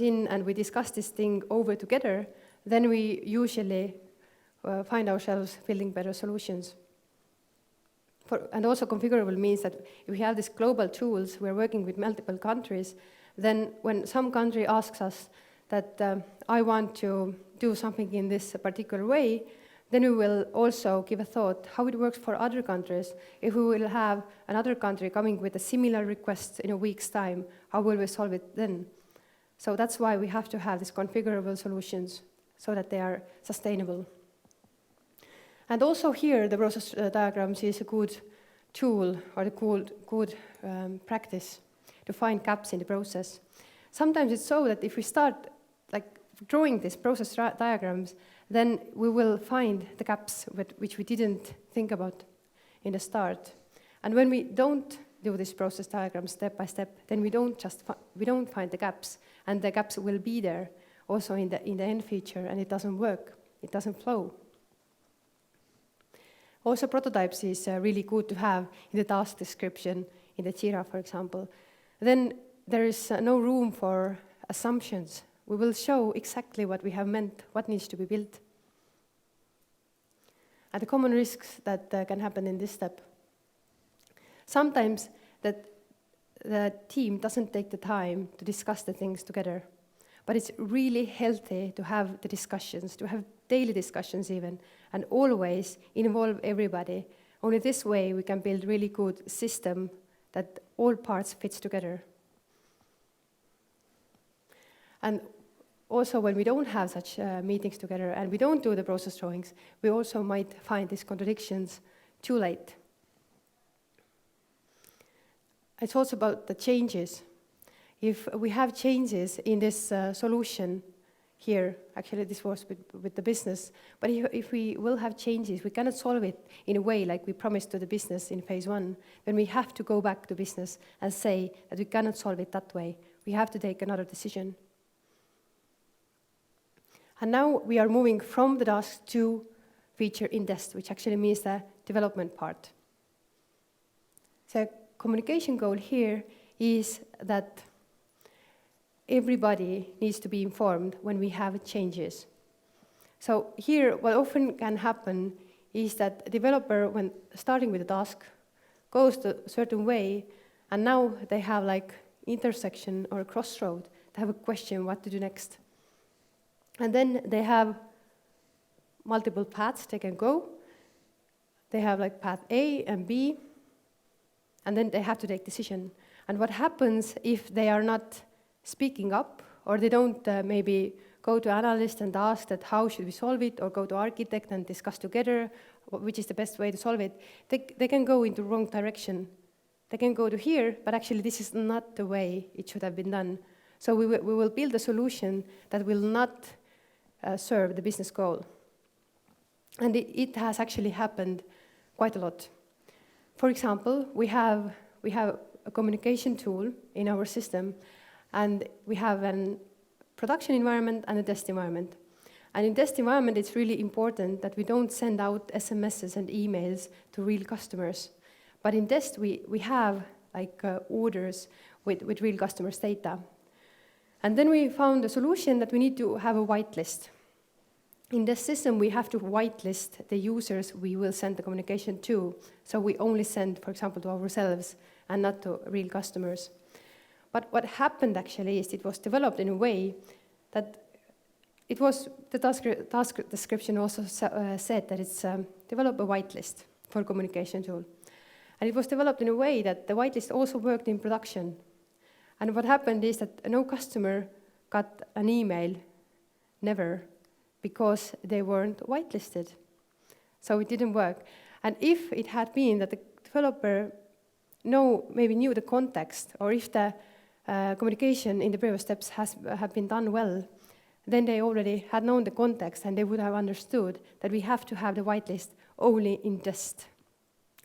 in and we discuss this thing over together, then we usually find ourselves building better solutions. And also configurable means that if we have these global tools, we're working with multiple countries, then when some country asks us that I want to do something in this particular way, then we will also give a thought how it works for other countries. If we will have another country coming with a similar request in a week's time, how will we solve it then? So that's why we have to have these configurable solutions so that they are sustainable. And also here, the process diagrams is a good tool or a good practice to find gaps in the process. Sometimes it's so that if we start like drawing these process diagrams, then we will find the gaps which we didn't think about in the start. And when we don't do this process diagram step by step, then we don't find the gaps, and the gaps will be there also in the end feature, and it doesn't work, it doesn't flow. Also, prototypes is really good to have in the task description in the Jira, for example. Then there is no room for assumptions. We will show exactly what we have meant, what needs to be built. And the common risks that can happen in this step. Sometimes that the team doesn't take the time to discuss the things together, but it's really healthy to have the discussions, to have daily discussions even, and always involve everybody. Only this way we can build really good system that all parts fits together. And also when we don't have such meetings together and we don't do the process drawings, we also might find these contradictions too late. It's also about the changes. If we have changes in this solution here, actually this was with the business, but if we will have changes, we cannot solve it in a way like we promised to the business in phase 1, then we have to go back to business and say that we cannot solve it that way. We have to take another decision. And now we are moving from the task to feature in test, which actually means the development part. So communication goal here is that everybody needs to be informed when we have changes. So here, what often can happen is that a developer, when starting with a task, goes to a certain way, and now they have like intersection or a crossroad. They have a question what to do next. And then they have multiple paths they can go. They have like path A and B, and then they have to take decision. And what happens if they are not speaking up, or they don't maybe go to analyst and ask that how should we solve it, or go to architect and discuss together which is the best way to solve it, they can go into the wrong direction. They can go to here, but actually this is not the way it should have been done. So we will build a solution that will not serve the business goal. And it has actually happened quite a lot. For example, we have a communication tool in our system, and we have a production environment and a test environment. And in test environment, it's really important that we don't send out SMSs and emails to real customers. But in test, we have like orders with real customers' data. And then we found a solution that we need to have a whitelist. In this system, we have to whitelist the users we will send the communication to. So we only send, for example, to ourselves and not to real customers. But what happened actually is it was developed in a way that it was, the task description also said that it's develop a whitelist for communication tool. And it was developed in a way that the whitelist also worked in production. And what happened is that no customer got an email, never, because they weren't whitelisted. So it didn't work. And if it had been that the developer maybe knew the context, or if the communication in the previous steps have been done well, then they already had known the context, and they would have understood that we have to have the whitelist only in test,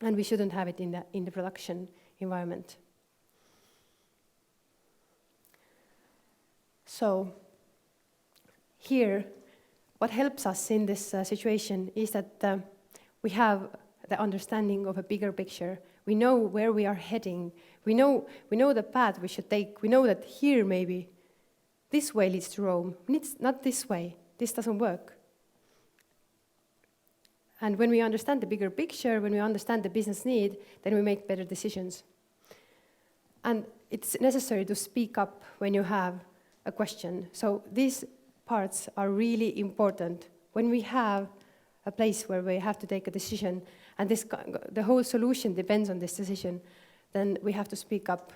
and we shouldn't have it in the production environment. So here, what helps us in this situation is that we have the understanding of a bigger picture. We know where we are heading. We know the path we should take. We know that here maybe this way leads to Rome. It's not this way. This doesn't work. And when we understand the bigger picture, when we understand the business need, then we make better decisions. And it's necessary to speak up when you have a question. So these parts are really important. When we have a place where we have to take a decision, and the whole solution depends on this decision, then we have to speak up.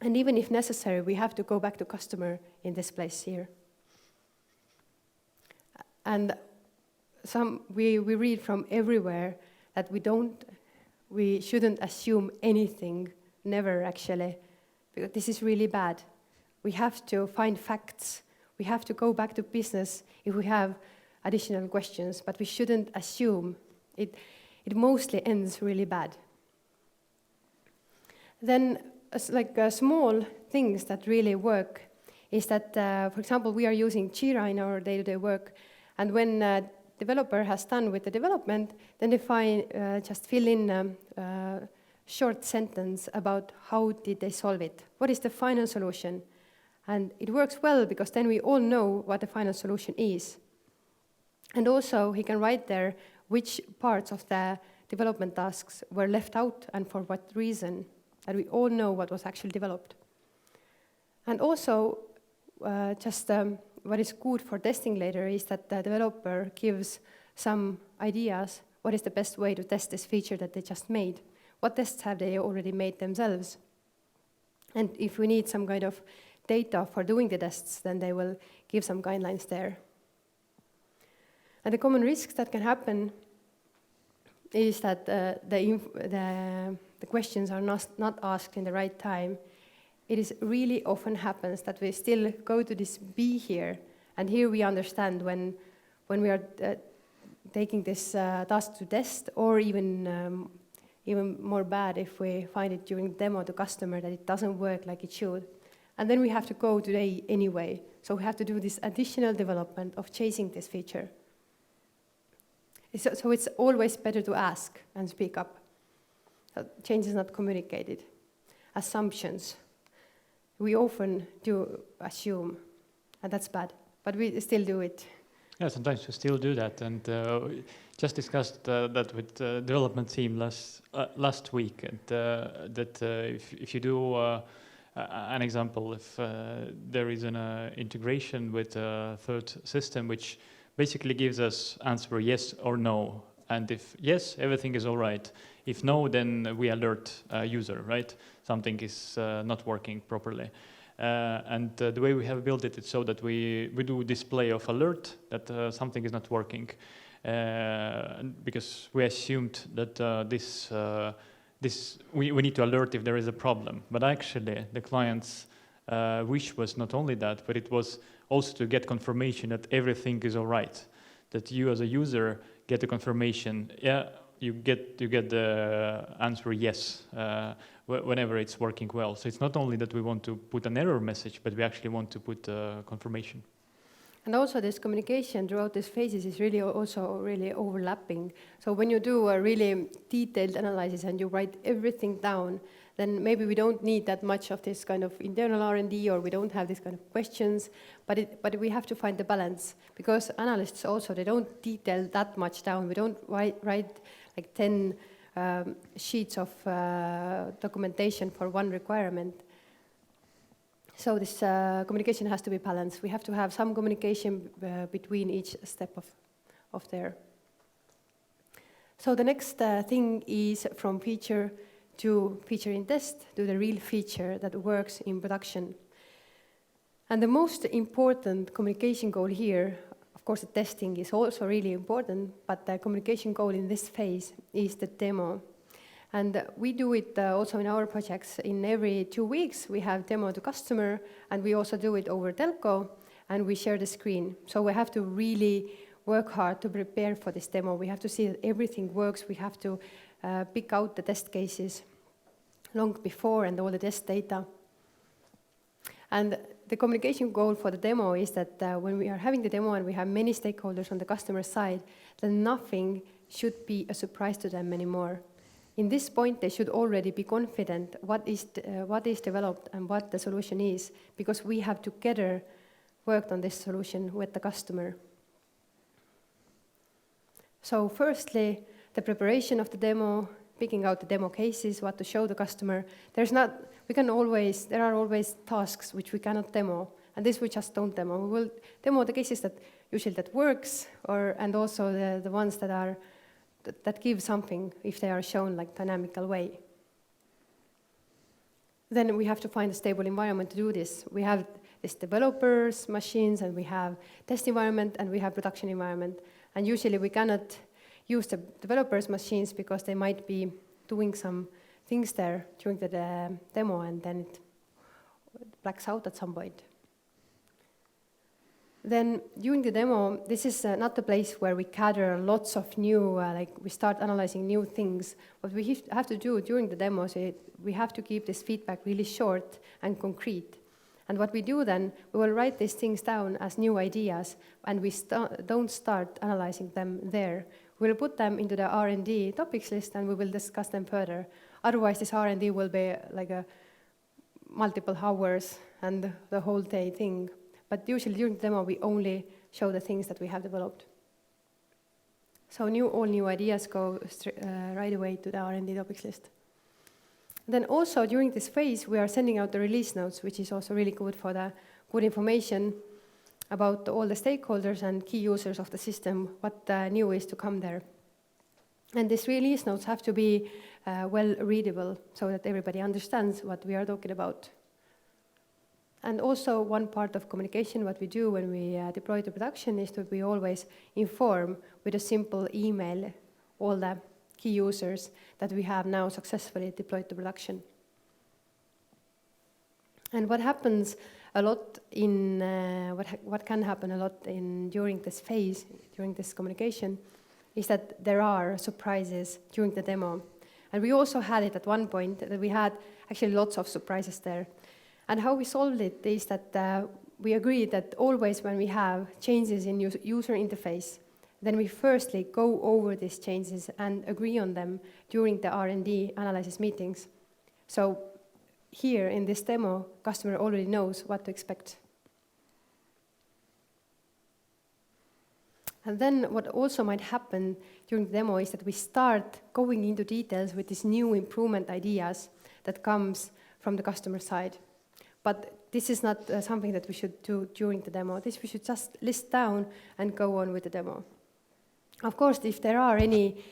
And even if necessary, we have to go back to customer in this place here. And we read from everywhere that we shouldn't assume anything, never actually, because this is really bad. We have to find facts. We have to go back to business if we have additional questions, but we shouldn't assume. It mostly ends really bad. Then, small things that really work is that, for example, we are using Jira in our day-to-day work, and when a developer has done with the development, then they just fill in a short sentence about how did they solve it. What is the final solution? And it works well because then we all know what the final solution is. And also, he can write there which parts of the development tasks were left out and for what reason, that we all know what was actually developed. And also, what is good for testing later is that the developer gives some ideas, what is the best way to test this feature that they just made? What tests have they already made themselves? And if we need some kind of data for doing the tests, then they will give some guidelines there. And the common risks that can happen is that the questions are not asked in the right time. It is really often happens that we still go to this B here, and here we understand when we are taking this task to test, or even more bad if we find it during demo to customer that it doesn't work like it should. And then we have to go today anyway, so we have to do this additional development of chasing this feature. So it's always better to ask and speak up. Change is not communicated. Assumptions. We often do assume, and that's bad, but we still do it. Yeah, sometimes we still do that, and just discussed that with the development team last week, and that if you do an example, if there is an integration with a third system which basically gives us answer yes or no, and if yes, everything is all right. If no, then we alert user, right? something is not working properly. And the way we have built it is so that we do display of alert that something is not working, because we assumed that we need to alert if there is a problem. But actually, the client's wish was not only that, but it was also to get confirmation that everything is all right, that you as a user get a confirmation. Yeah, you get the answer yes whenever it's working well. So it's not only that we want to put an error message, but we actually want to put confirmation. And also this communication throughout these phases is also really overlapping. So when you do a really detailed analysis and you write everything down, then maybe we don't need that much of this kind of internal R&D, or we don't have these kind of questions, but we have to find the balance, because analysts also, they don't detail that much down. We don't write like 10 sheets of documentation for one requirement. So this communication has to be balanced. We have to have some communication between each step of there. So the next thing is from feature to feature in test, to the real feature that works in production. And the most important communication goal here, of course the testing is also really important, but the communication goal in this phase is the demo. And we do it also in our projects. In every 2 weeks, we have demo to customer, and we also do it over telco, and we share the screen. So we have to really work hard to prepare for this demo. We have to see that everything works. We have to pick out the test cases long before and all the test data. And the communication goal for the demo is that when we are having the demo and we have many stakeholders on the customer side, then nothing should be a surprise to them anymore. In this point, they should already be confident what is developed and what the solution is, because we have together worked on this solution with the customer. So firstly, the preparation of the demo, picking out the demo cases, what to show the customer. There are always tasks which we cannot demo, and this we just don't demo. We will demo the cases that usually works, and also the ones that give something if they are shown like dynamical way. Then we have to find a stable environment to do this. We have this developers, machines, and we have test environment, and we have production environment. And usually we cannot use the developers' machines because they might be doing some things there during the demo, and then it blacks out at some point. Then during the demo, this is not the place where we gather lots of new, we start analyzing new things. What we have to do during the demo is we have to keep this feedback really short and concrete. And what we do then, we will write these things down as new ideas, and we don't start analyzing them there. We'll put them into the R&D topics list, and we will discuss them further. Otherwise, this R&D will be like a multiple hours and the whole day thing. But usually during the demo, we only show the things that we have developed. So all new ideas go right away to the R&D topics list. Then also during this phase, we are sending out the release notes, which is also really good for the good information about all the stakeholders and key users of the system, what new is to come there. And these release notes have to be well readable so that everybody understands what we are talking about. And also one part of communication, what we do when we deploy to production, is that we always inform with a simple email all the key users that we have now successfully deployed to production. And what happens a lot in, what can happen a lot during this phase, during this communication, is that there are surprises during the demo. And we also had it at one point that we had actually lots of surprises there. And how we solved it is that we agreed that always when we have changes in user interface, then we firstly go over these changes and agree on them during the R&D analysis meetings. So here in this demo, customer already knows what to expect. And then what also might happen during the demo is that we start going into details with these new improvement ideas that comes from the customer side. But this is not something that we should do during the demo. This we should just list down and go on with the demo. Of course, if there are any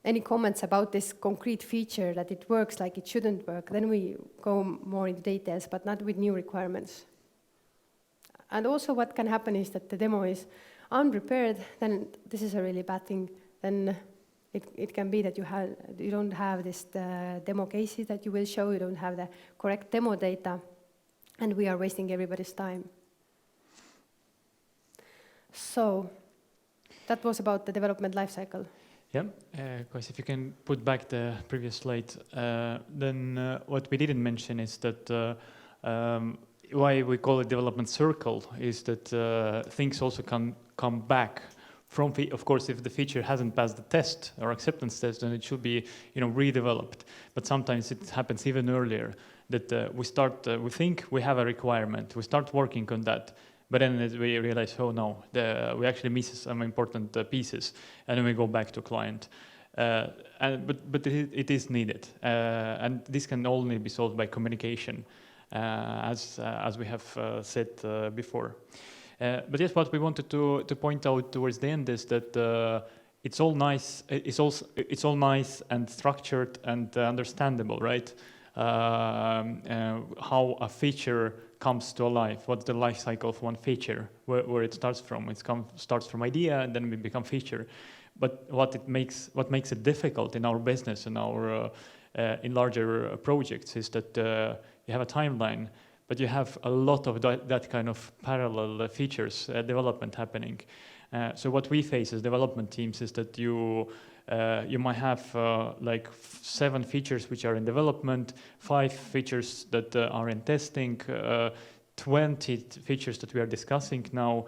any comments about this concrete feature that it works like it shouldn't work, then we go more into details, but not with new requirements. And also what can happen is that the demo is unprepared, then this is a really bad thing. Then it can be that you don't have this demo cases that you will show, you don't have the correct demo data, and we are wasting everybody's time. So that was about the development lifecycle. Yeah, guys, if you can put back the previous slide, then what we didn't mention is that why we call it development circle is that things also can come back from, of course, if the feature hasn't passed the test or acceptance test, then it should be, redeveloped. But sometimes it happens even earlier that we think we have a requirement, we start working on that, but then we realize, oh no, we actually miss some important pieces, and then we go back to client. But it is needed, and this can only be solved by communication, as we have said before. But yes, what we wanted to point out towards the end is that it's all nice. It's all nice and structured and understandable, right? How a feature comes to life. What's the life cycle of one feature? Where it starts from? It starts from idea, and then we become feature. But what makes it difficult in our business and our in larger projects is that you have a timeline, but you have a lot of that kind of parallel features development happening. So what we face as development teams is that you might have like 7 features which are in development, 5 features that are in testing, 20 features that we are discussing now,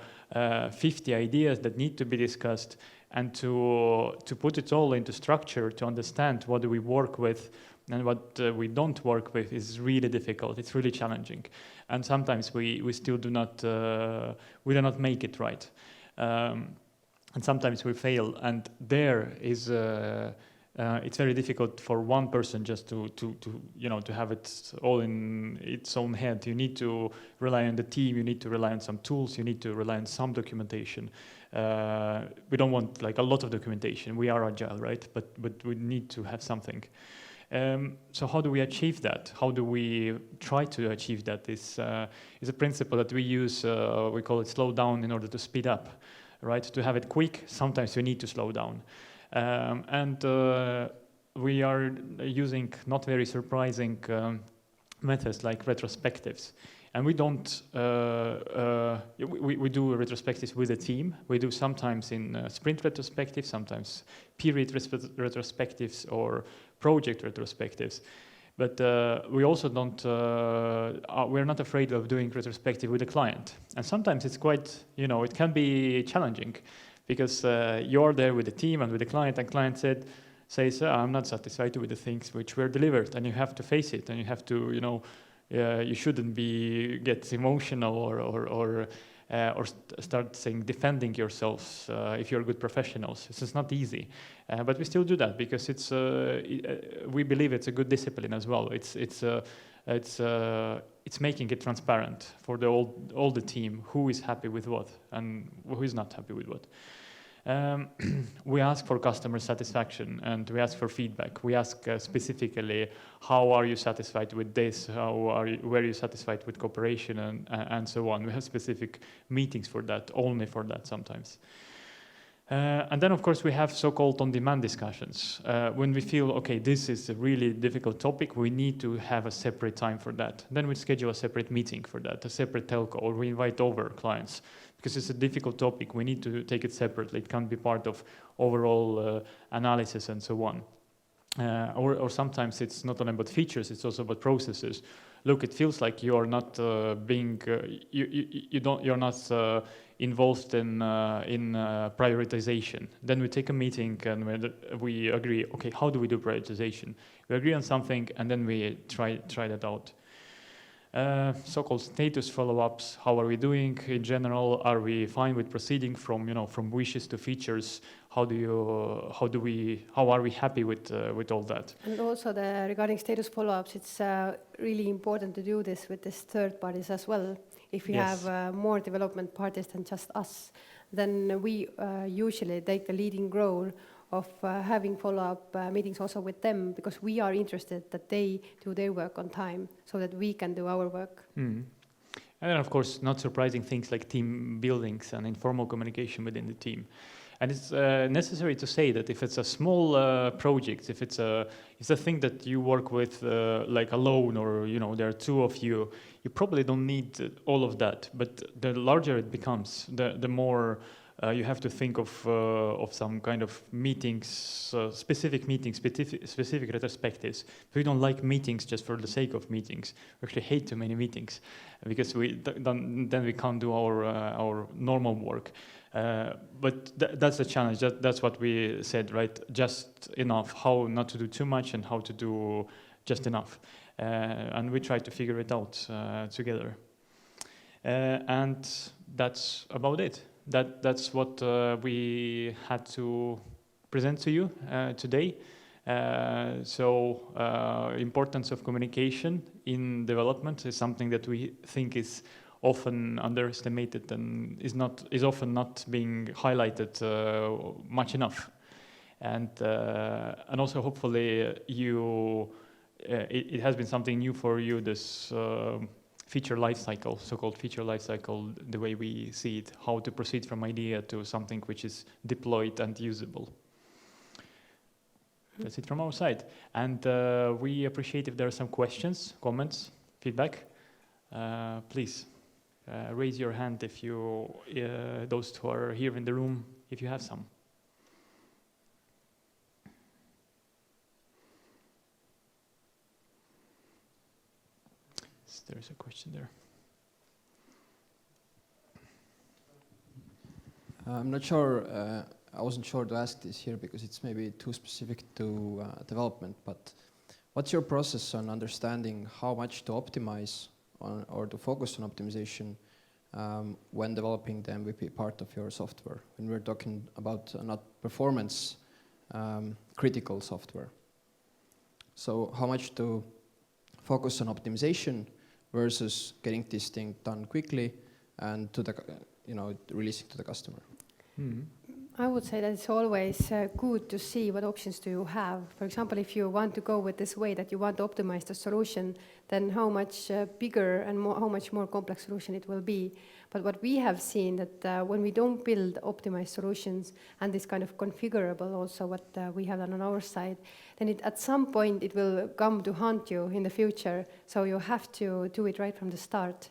50 ideas that need to be discussed, and to put it all into structure, to understand what do we work with and what we don't work with is really difficult. It's really challenging, and sometimes we still do not make it right, and sometimes we fail. And there is it's very difficult for one person just to have it all in its own head. You need to rely on the team. You need to rely on some tools. You need to rely on some documentation. We don't want like a lot of documentation. We are agile, right? But we need to have something. So how do we achieve that? How do we try to achieve that? Is a principle that we use. We call it slow down in order to speed up, right? To have it quick, sometimes you need to slow down. And we are using not very surprising methods like retrospectives. And we don't, we do retrospectives with a team. We do sometimes in sprint retrospectives, sometimes period retrospectives or project retrospectives. But we also don't, we're not afraid of doing retrospective with the client. And sometimes it's quite, it can be challenging because you're there with the team and with the client, and client says, I'm not satisfied with the things which were delivered, and you have to face it, and you have to, you shouldn't get emotional or start defending yourselves if you're good professionals. It's not easy, but we still do that because we believe it's a good discipline as well. It's making it transparent for all the team who is happy with what and who is not happy with what. We ask for customer satisfaction and we ask for feedback. We ask specifically, how are you satisfied with this? Were you satisfied with cooperation and so on? We have specific meetings for that, only for that sometimes. And then, of course, we have so-called on-demand discussions. When we feel, okay, this is a really difficult topic, we need to have a separate time for that. Then we schedule a separate meeting for that, a separate telco, or we invite over clients. Because it's a difficult topic, we need to take it separately. It can't be part of overall analysis and so on. Or sometimes it's not only about features, it's also about processes. Look, it feels like you are not you're not involved in prioritization. Then we take a meeting and we agree. Okay, how do we do prioritization? We agree on something and then we try that out. So-called status follow-ups. How are we doing in general? Are we fine with proceeding from wishes to features? How are we happy with all that? And also regarding status follow-ups, it's really important to do this with this third parties as well. If we have more development parties than just us, then we usually take the leading role of having follow-up meetings also with them, because we are interested that they do their work on time so that we can do our work. And then, of course, not surprising things like team buildings and informal communication within the team. And it's necessary to say that if it's a small project, if it's a thing that you work with like alone, or there are two of you, you probably don't need all of that. But the larger it becomes, the more you have to think of some kind of meetings, specific meetings, specific retrospectives. We don't like meetings just for the sake of meetings. We actually hate too many meetings because then we can't do our normal work. But that's the challenge. That's what we said, right? Just enough. How not to do too much and how to do just enough. And we try to figure it out together. And that's about it. That's what we had to present to you today. Importance of communication in development is something that we think is often underestimated and is often not being highlighted much enough. And also hopefully it has been something new for you, this feature lifecycle, so-called feature lifecycle, the way we see it, how to proceed from idea to something which is deployed and usable. That's it from our side. And we appreciate if there are some questions, comments, feedback. Please raise your hand if you, those who are here in the room, if you have some. There's a question there. I'm not sure, I wasn't sure to ask this here because it's maybe too specific to development, but what's your process on understanding how much to optimize on, or to focus on optimization when developing the MVP part of your software? When we're talking about not performance critical software. So how much to focus on optimization versus getting this thing done quickly and to the, releasing to the customer? Mm-hmm. I would say that it's always good to see what options do you have. For example, if you want to go with this way that you want to optimize the solution, then how much bigger and how much more complex solution it will be. But what we have seen that when we don't build optimized solutions and this kind of configurable also what we have done on our side, then at some point it will come to haunt you in the future. So you have to do it right from the start.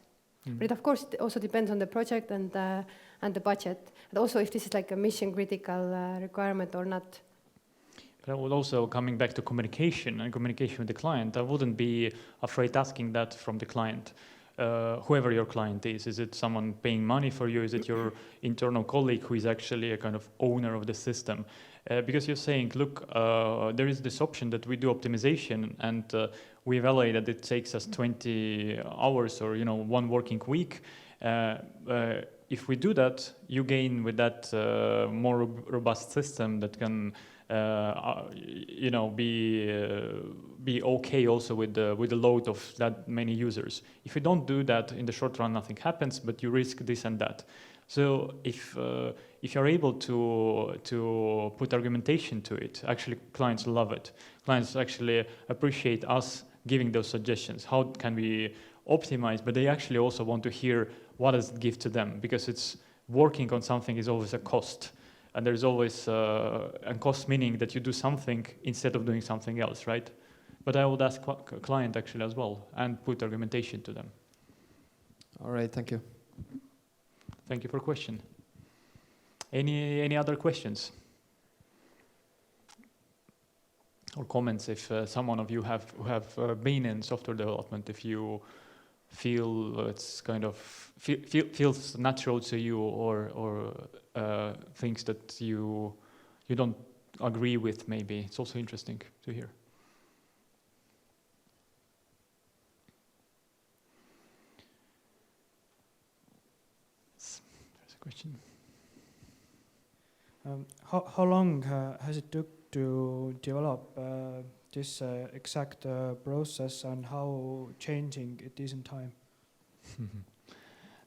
Mm. But it, of course, it also depends on the project and the budget. And also if this is like a mission critical requirement or not. But I would also, coming back to communication and communication with the client, I wouldn't be afraid asking that from the client. Whoever your client is it someone paying money for you? Is it your internal colleague who is actually a kind of owner of the system? Because you're saying, look, there is this option that we do optimization and we evaluate that it takes us 20 hours or 1 working week. If we do that, you gain with that more robust system that can be okay also with the load of that many users. If you don't do that, in the short run nothing happens, but you risk this and that. So if you're able to put argumentation to it, actually clients love it. Clients actually appreciate us giving those suggestions. How can we optimize? But they actually also want to hear what does it give to them, because it's working on something is always a cost. And there's always a cost, meaning that you do something instead of doing something else, right? But I would ask client actually as well and put argumentation to them. All right, thank you. Thank you for question. Any other questions? Or comments if someone of you have been in software development, if you feel it's kind of feels natural to you or things that you don't agree with, maybe. It's also interesting to hear. There's a question. How long has it took to develop this exact process, and how changing it is in time?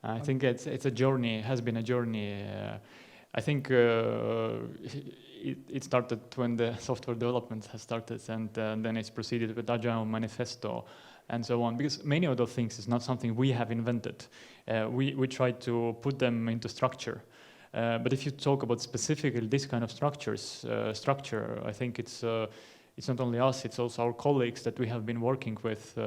I think it's a journey. It has been a journey. I think it started when the software development has started, and then it's proceeded with Agile Manifesto and so on, because many of those things is not something we have invented. We try to put them into structure. But if you talk about specifically this kind of structure, I think it's not only us, it's also our colleagues that we have been working with.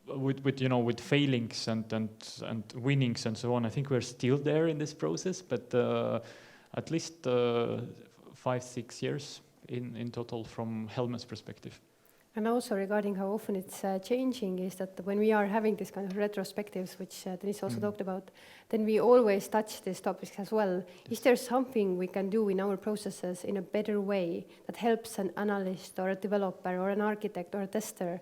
With failings and winnings and so on, I think we're still there in this process, but at least 5-6 years in total from Helme's perspective. And also regarding how often it's changing is that when we are having this kind of retrospectives, which Denise also talked about, then we always touch these topics as well. Is there something we can do in our processes in a better way that helps an analyst or a developer or an architect or a tester?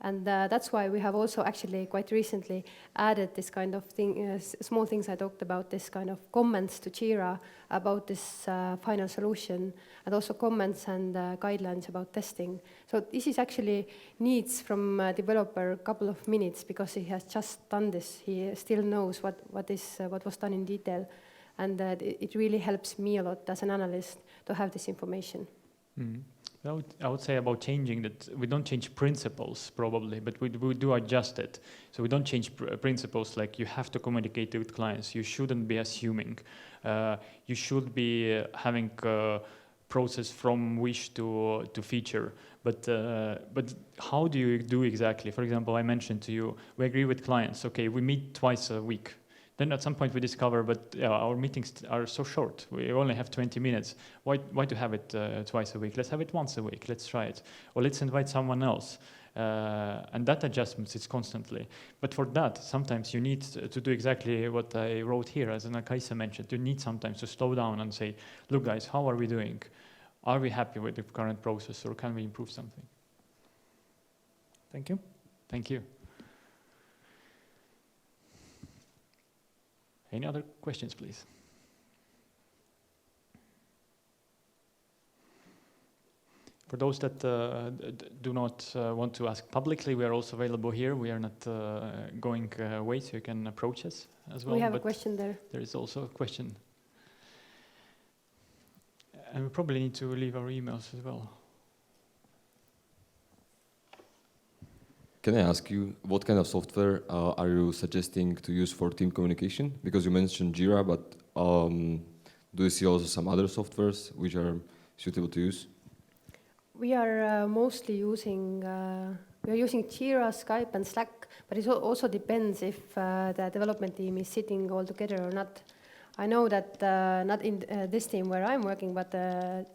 And that's why we have also actually quite recently added this kind of thing, small things I talked about, this kind of comments to Jira about this final solution, and also comments and guidelines about testing. So this is actually needs from a developer a couple of minutes because he has just done this. He still knows what was done in detail, and it really helps me a lot as an analyst to have this information. Mm. I would say about changing that we don't change principles probably, but we do adjust it. So we don't change principles like you have to communicate with clients. You shouldn't be assuming. You should be having a process from wish to feature. But how do you do exactly? For example, I mentioned to you, we agree with clients. Okay, we meet twice a week. Then at some point we discover, but our meetings are so short. We only have 20 minutes. Why to have it twice a week? Let's have it once a week. Let's try it. Or let's invite someone else. And that adjustments is constantly. But for that, sometimes you need to do exactly what I wrote here, as Kaisa mentioned. You need sometimes to slow down and say, look guys, how are we doing? Are we happy with the current process, or can we improve something? Thank you. Thank you. Any other questions, please? For those that do not want to ask publicly, we are also available here. We are not going away, so you can approach us as well. We have a question there. There is also a question. And we probably need to leave our emails as well. Can I ask you, what kind of software are you suggesting to use for team communication? Because you mentioned Jira, but do you see also some other softwares which are suitable to use? We are mostly using Jira, Skype, and Slack, but it also depends if the development team is sitting all together or not. I know that not in this team where I'm working, but the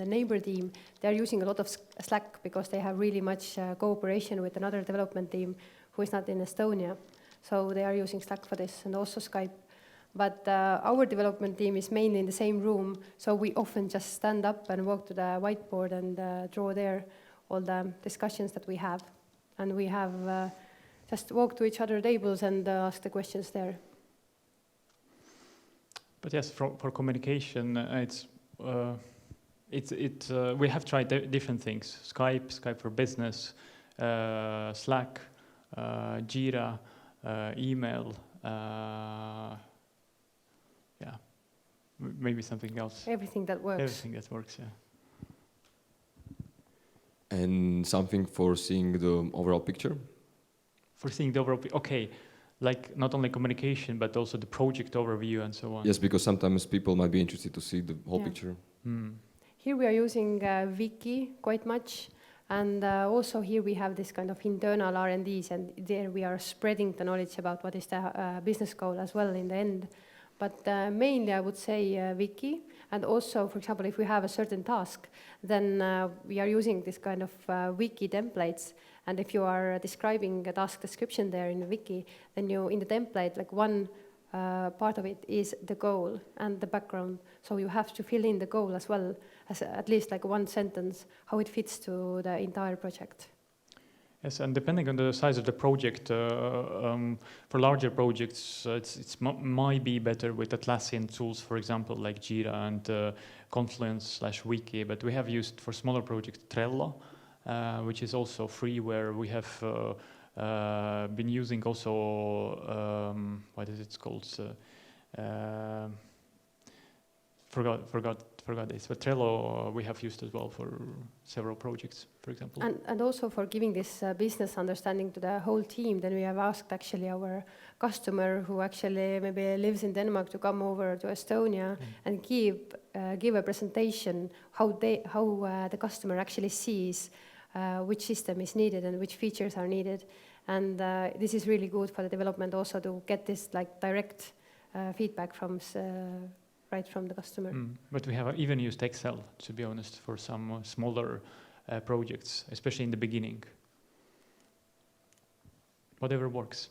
neighbor team, they're using a lot of Slack because they have really much cooperation with another development team who is not in Estonia. So they are using Slack for this, and also Skype. But our development team is mainly in the same room, so we often just stand up and walk to the whiteboard and draw there all the discussions that we have. And we have just walk to each other tables and ask the questions there. But yes, for communication, we have tried different things: Skype for business, Slack, Jira, email. Maybe something else. Everything that works. Everything that works, yeah. And something for seeing the overall picture? For seeing the overall, okay. Like not only communication, but also the project overview and so on. Yes, because sometimes people might be interested to see the whole picture. Mm. Here we are using Wiki quite much, and also here we have this kind of internal R&Ds, and there we are spreading the knowledge about what is the business goal as well in the end. But mainly I would say Wiki, and also, for example, if we have a certain task, then we are using this kind of Wiki templates. And if you are describing a task description there in the Wiki, then you, in the template, like one part of it is the goal and the background. So you have to fill in the goal as well, as at least like one sentence, how it fits to the entire project. Yes, and depending on the size of the project, for larger projects, it might be better with Atlassian tools, for example, like Jira and Confluence/Wiki. But we have used for smaller projects Trello, which is also free, where we have been using also what is it called? forgot this. But Trello we have used as well for several projects, for example. And also for giving this business understanding to the whole team, then we have asked actually our customer who actually maybe lives in Denmark to come over to Estonia and give a presentation how the customer actually sees which system is needed and which features are needed. And this is really good for the development also to get this like direct feedback from right from the customer. But we have even used Excel, to be honest, for some smaller projects, especially in the beginning. Whatever works.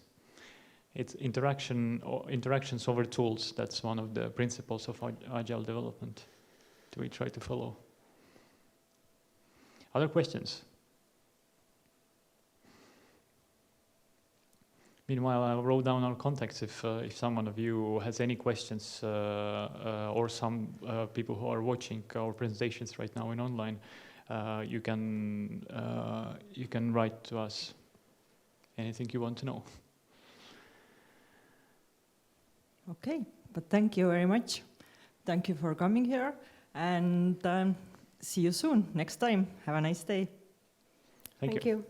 It's interactions over tools. That's one of the principles of agile development that we try to follow. Other questions? Meanwhile, I wrote down our contacts if someone of you has any questions or some people who are watching our presentations right now in online, you can write to us anything you want to know. Okay, but thank you very much. Thank you for coming here, and see you soon next time. Have a nice day. Thank you. Thank you.